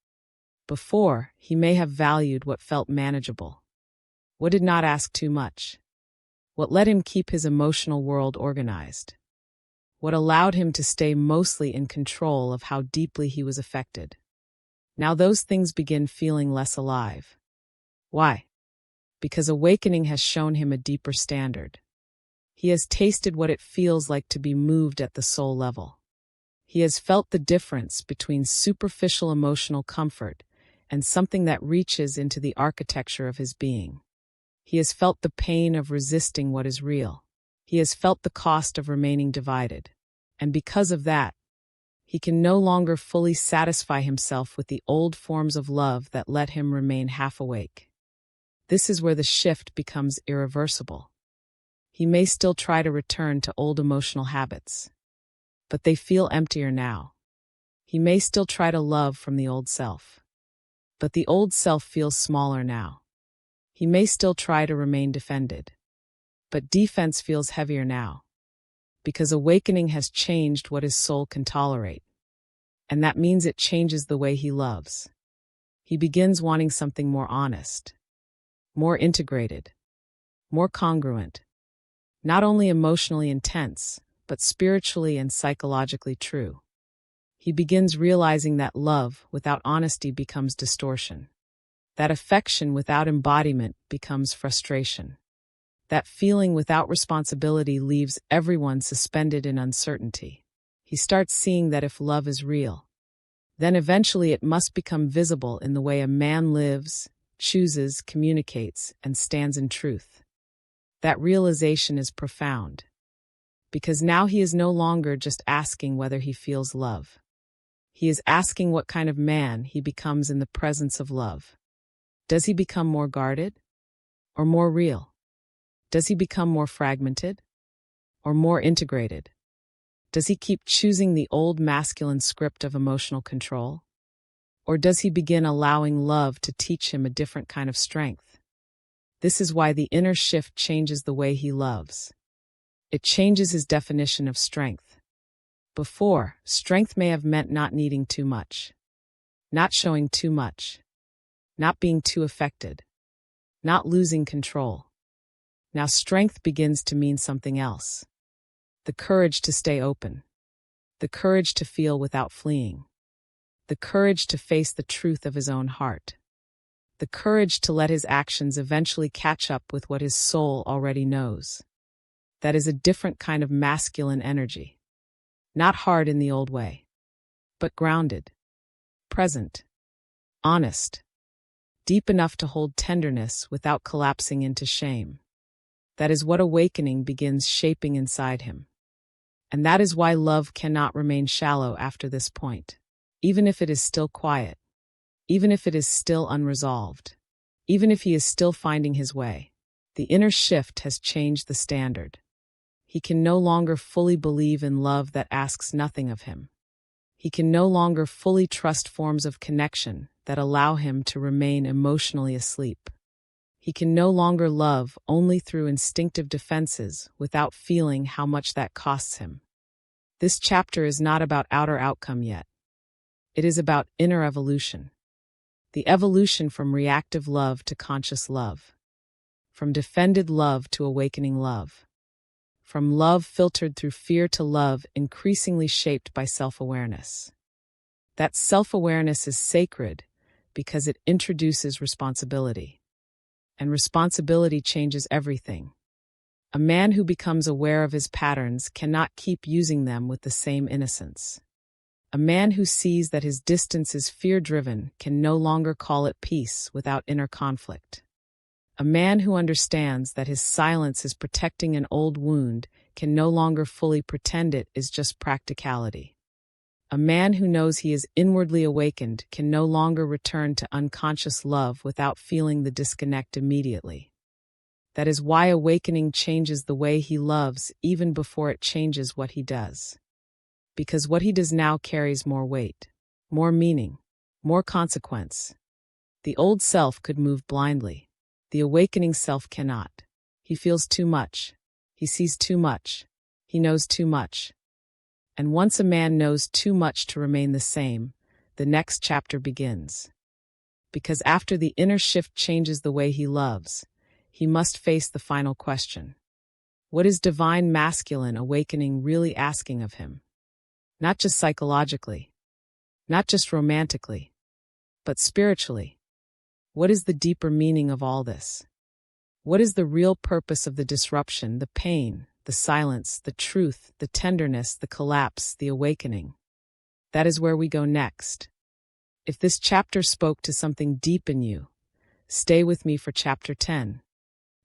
Before, he may have valued what felt manageable, what did not ask too much, what let him keep his emotional world organized, what allowed him to stay mostly in control of how deeply he was affected. Now those things begin feeling less alive. Why? Because awakening has shown him a deeper standard. He has tasted what it feels like to be moved at the soul level. He has felt the difference between superficial emotional comfort and something that reaches into the architecture of his being. He has felt the pain of resisting what is real. He has felt the cost of remaining divided. And because of that, he can no longer fully satisfy himself with the old forms of love that let him remain half awake. This is where the shift becomes irreversible. He may still try to return to old emotional habits, but they feel emptier now. He may still try to love from the old self, but the old self feels smaller now. He may still try to remain defended, but defense feels heavier now, because awakening has changed what his soul can tolerate, and that means it changes the way he loves. He begins wanting something more honest, more integrated, more congruent, not only emotionally intense, but spiritually and psychologically true. He begins realizing that love without honesty becomes distortion, that affection without embodiment becomes frustration, that feeling without responsibility leaves everyone suspended in uncertainty. He starts seeing that if love is real, then eventually it must become visible in the way a man lives, chooses, communicates, and stands in truth. That realization is profound, because now he is no longer just asking whether he feels love. He is asking what kind of man he becomes in the presence of love. Does he become more guarded or more real? Does he become more fragmented or more integrated? Does he keep choosing the old masculine script of emotional control? Or does he begin allowing love to teach him a different kind of strength? This is why the inner shift changes the way he loves. It changes his definition of strength. Before, strength may have meant not needing too much, not showing too much, not being too affected, not losing control. Now strength begins to mean something else. The courage to stay open, the courage to feel without fleeing, the courage to face the truth of his own heart, the courage to let his actions eventually catch up with what his soul already knows. That is a different kind of masculine energy. Not hard in the old way, but grounded, present, honest, deep enough to hold tenderness without collapsing into shame. That is what awakening begins shaping inside him. And that is why love cannot remain shallow after this point, even if it is still quiet, even if it is still unresolved, even if he is still finding his way. The inner shift has changed the standard. He can no longer fully believe in love that asks nothing of him. He can no longer fully trust forms of connection that allow him to remain emotionally asleep. He can no longer love only through instinctive defenses without feeling how much that costs him. This chapter is not about outer outcome yet. It is about inner evolution. The evolution from reactive love to conscious love, from defended love to awakening love, from love filtered through fear to love increasingly shaped by self-awareness. That self-awareness is sacred because it introduces responsibility. And responsibility changes everything. A man who becomes aware of his patterns cannot keep using them with the same innocence. A man who sees that his distance is fear-driven can no longer call it peace without inner conflict. A man who understands that his silence is protecting an old wound can no longer fully pretend it is just practicality. A man who knows he is inwardly awakened can no longer return to unconscious love without feeling the disconnect immediately. That is why awakening changes the way he loves even before it changes what he does. Because what he does now carries more weight, more meaning, more consequence. The old self could move blindly. The awakening self cannot. He feels too much. He sees too much. He knows too much. And once a man knows too much to remain the same, the next chapter begins. Because after the inner shift changes the way he loves, he must face the final question. What is divine masculine awakening really asking of him? Not just psychologically, not just romantically, but spiritually. What is the deeper meaning of all this? What is the real purpose of the disruption, the pain, the silence, the truth, the tenderness, the collapse, the awakening? That is where we go next. If this chapter spoke to something deep in you, stay with me for chapter 10.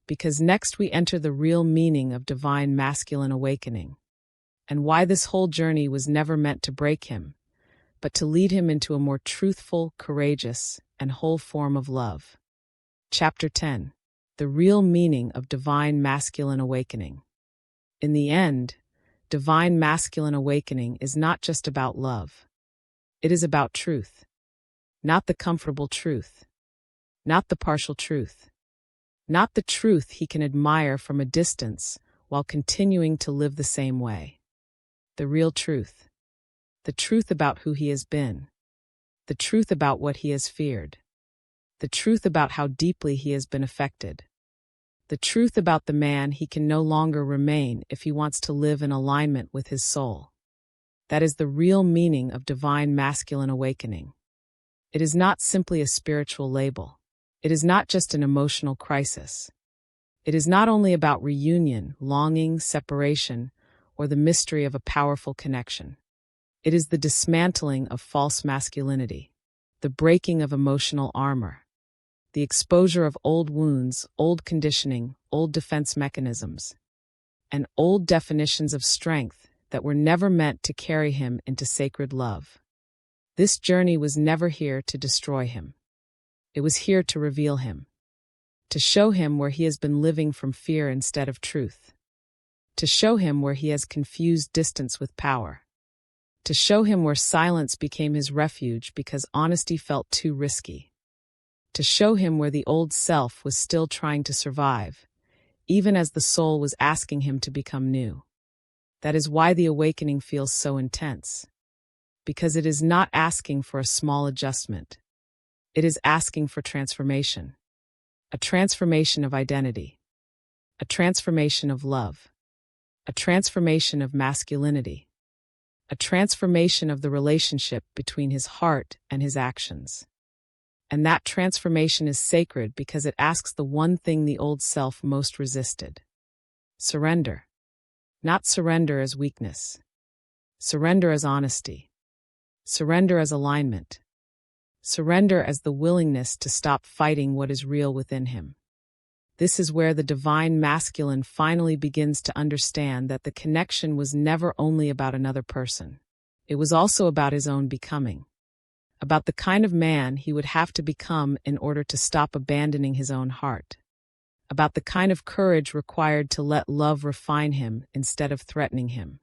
Because next we enter the real meaning of divine masculine awakening, and why this whole journey was never meant to break him, but to lead him into a more truthful, courageous, and whole form of love. Chapter 10. The real meaning of divine masculine awakening. In the end, divine masculine awakening is not just about love. It is about truth. Not the comfortable truth. Not the partial truth. Not the truth he can admire from a distance while continuing to live the same way. The real truth. The truth about who he has been. The truth about what he has feared. The truth about how deeply he has been affected. The truth about the man he can no longer remain if he wants to live in alignment with his soul. That is the real meaning of divine masculine awakening. It is not simply a spiritual label. It is not just an emotional crisis. It is not only about reunion, longing, separation, or the mystery of a powerful connection. It is the dismantling of false masculinity, the breaking of emotional armor, the exposure of old wounds, old conditioning, old defense mechanisms, and old definitions of strength that were never meant to carry him into sacred love. This journey was never here to destroy him. It was here to reveal him, to show him where he has been living from fear instead of truth, to show him where he has confused distance with power, to show him where silence became his refuge because honesty felt too risky, to show him where the old self was still trying to survive, even as the soul was asking him to become new. That is why the awakening feels so intense, because it is not asking for a small adjustment. It is asking for transformation, a transformation of identity, a transformation of love, a transformation of masculinity, a transformation of the relationship between his heart and his actions. And that transformation is sacred because it asks the one thing the old self most resisted: surrender. Not surrender as weakness. Surrender as honesty. Surrender as alignment. Surrender as the willingness to stop fighting what is real within him. This is where the divine masculine finally begins to understand that the connection was never only about another person. It was also about his own becoming. About the kind of man he would have to become in order to stop abandoning his own heart. About the kind of courage required to let love refine him instead of threatening him.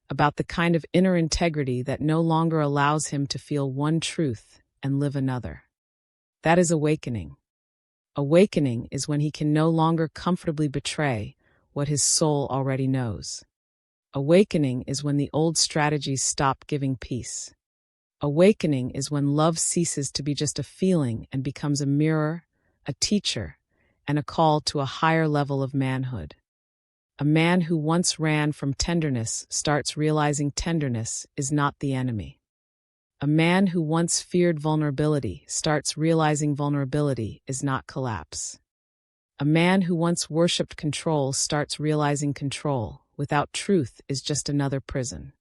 About the kind of inner integrity that no longer allows him to feel one truth and live another. That is awakening. Awakening is when he can no longer comfortably betray what his soul already knows. Awakening is when the old strategies stop giving peace. Awakening is when love ceases to be just a feeling and becomes a mirror, a teacher, and a call to a higher level of manhood. A man who once ran from tenderness starts realizing tenderness is not the enemy. A man who once feared vulnerability starts realizing vulnerability is not collapse. A man who once worshipped control starts realizing control without truth is just another prison.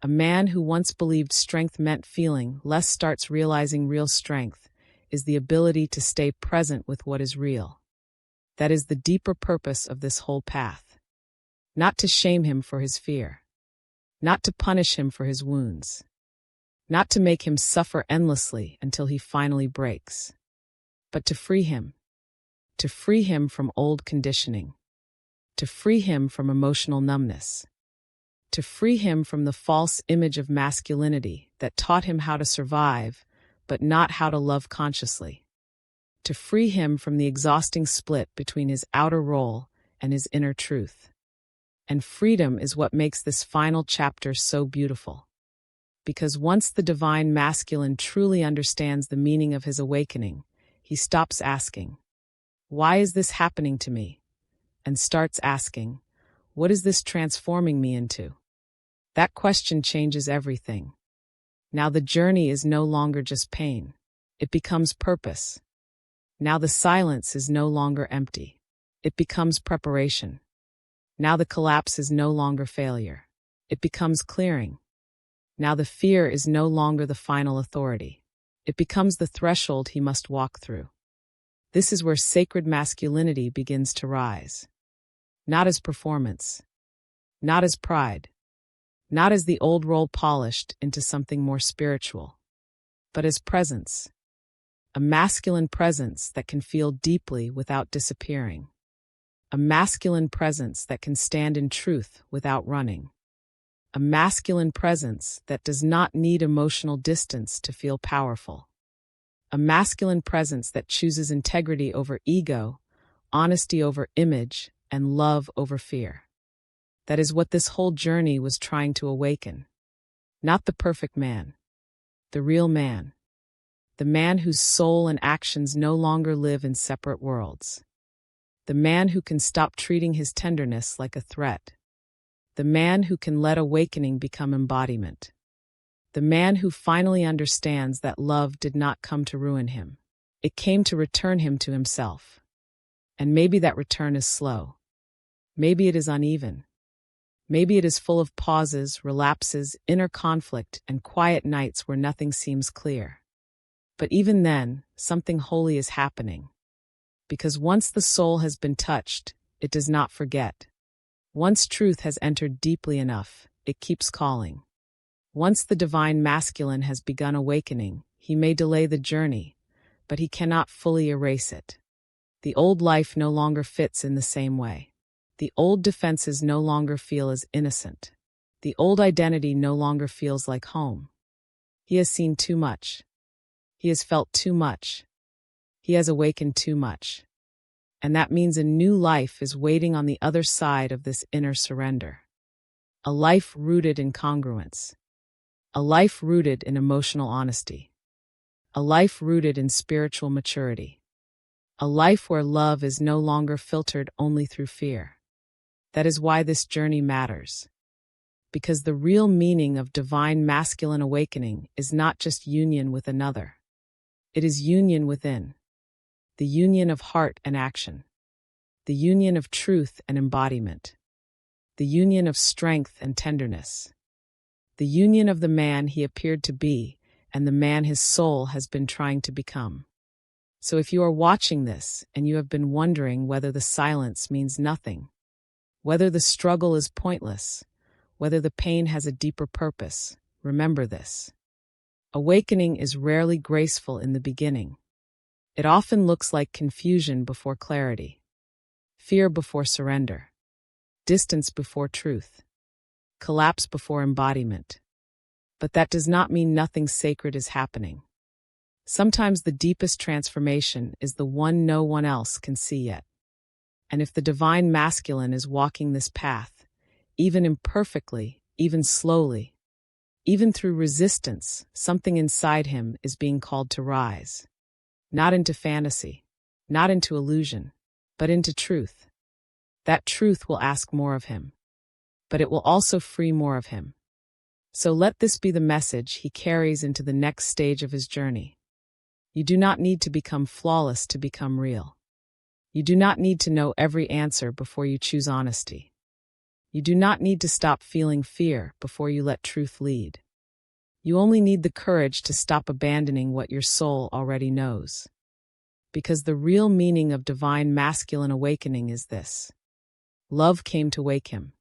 A man who once believed strength meant feeling less starts realizing real strength is the ability to stay present with what is real. That is the deeper purpose of this whole path. Not to shame him for his fear. Not to punish him for his wounds. Not to make him suffer endlessly until he finally breaks. But to free him. To free him from old conditioning. To free him from emotional numbness. To free him from the false image of masculinity that taught him how to survive, but not how to love consciously. To free him from the exhausting split between his outer role and his inner truth. And freedom is what makes this final chapter so beautiful. Because once the divine masculine truly understands the meaning of his awakening, he stops asking, "Why is this happening to me?" and starts asking, "What is this transforming me into?" That question changes everything. Now the journey is no longer just pain. It becomes purpose. Now the silence is no longer empty. It becomes preparation. Now the collapse is no longer failure. It becomes clearing. Now the fear is no longer the final authority. It becomes the threshold he must walk through. This is where sacred masculinity begins to rise. Not as performance. Not as pride. Not as the old role polished into something more spiritual. But as presence. A masculine presence that can feel deeply without disappearing. A masculine presence that can stand in truth without running. A masculine presence that does not need emotional distance to feel powerful. A masculine presence that chooses integrity over ego, honesty over image, and love over fear. That is what this whole journey was trying to awaken. Not the perfect man. The real man. The man whose soul and actions no longer live in separate worlds. The man who can stop treating his tenderness like a threat. The man who can let awakening become embodiment. The man who finally understands that love did not come to ruin him. It came to return him to himself. And maybe that return is slow. Maybe it is uneven. Maybe it is full of pauses, relapses, inner conflict, and quiet nights where nothing seems clear. But even then, something holy is happening. Because once the soul has been touched, it does not forget. Once truth has entered deeply enough, it keeps calling. Once the divine masculine has begun awakening, he may delay the journey, but he cannot fully erase it. The old life no longer fits in the same way. The old defenses no longer feel as innocent. The old identity no longer feels like home. He has seen too much. He has felt too much. He has awakened too much. And that means a new life is waiting on the other side of this inner surrender. A life rooted in congruence. A life rooted in emotional honesty. A life rooted in spiritual maturity. A life where love is no longer filtered only through fear. That is why this journey matters. Because the real meaning of divine masculine awakening is not just union with another. It is union within. The union of heart and action. The union of truth and embodiment. The union of strength and tenderness. The union of the man he appeared to be and the man his soul has been trying to become. So if you are watching this and you have been wondering whether the silence means nothing, whether the struggle is pointless, whether the pain has a deeper purpose, remember this. Awakening is rarely graceful in the beginning. It often looks like confusion before clarity, fear before surrender, distance before truth, collapse before embodiment. But that does not mean nothing sacred is happening. Sometimes the deepest transformation is the one no one else can see yet. And if the divine masculine is walking this path, even imperfectly, even slowly, even through resistance, something inside him is being called to rise. Not into fantasy, not into illusion, but into truth. That truth will ask more of him, but it will also free more of him. So let this be the message he carries into the next stage of his journey. You do not need to become flawless to become real. You do not need to know every answer before you choose honesty. You do not need to stop feeling fear before you let truth lead. You only need the courage to stop abandoning what your soul already knows. Because the real meaning of divine masculine awakening is this: love came to wake him,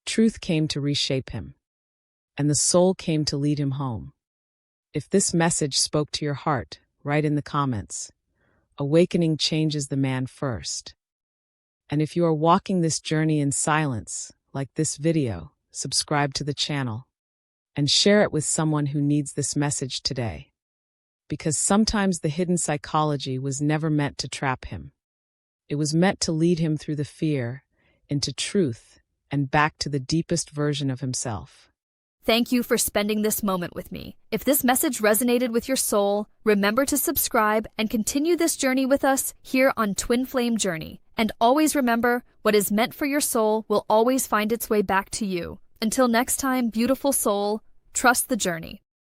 truth came to reshape him, and the soul came to lead him home. If this message spoke to your heart, write in the comments, "Awakening changes the man first." And if you are walking this journey in silence, like this video, subscribe to the channel and share it with someone who needs this message today. Because sometimes the hidden psychology was never meant to trap him. It was meant to lead him through the fear, into truth, and back to the deepest version of himself.
Thank you for spending this moment with me. If this message resonated with your soul, remember to subscribe and continue this journey with us here on Twin Flame Journey. And always remember, what is meant for your soul will always find its way back to you. Until next time, beautiful soul, trust the journey.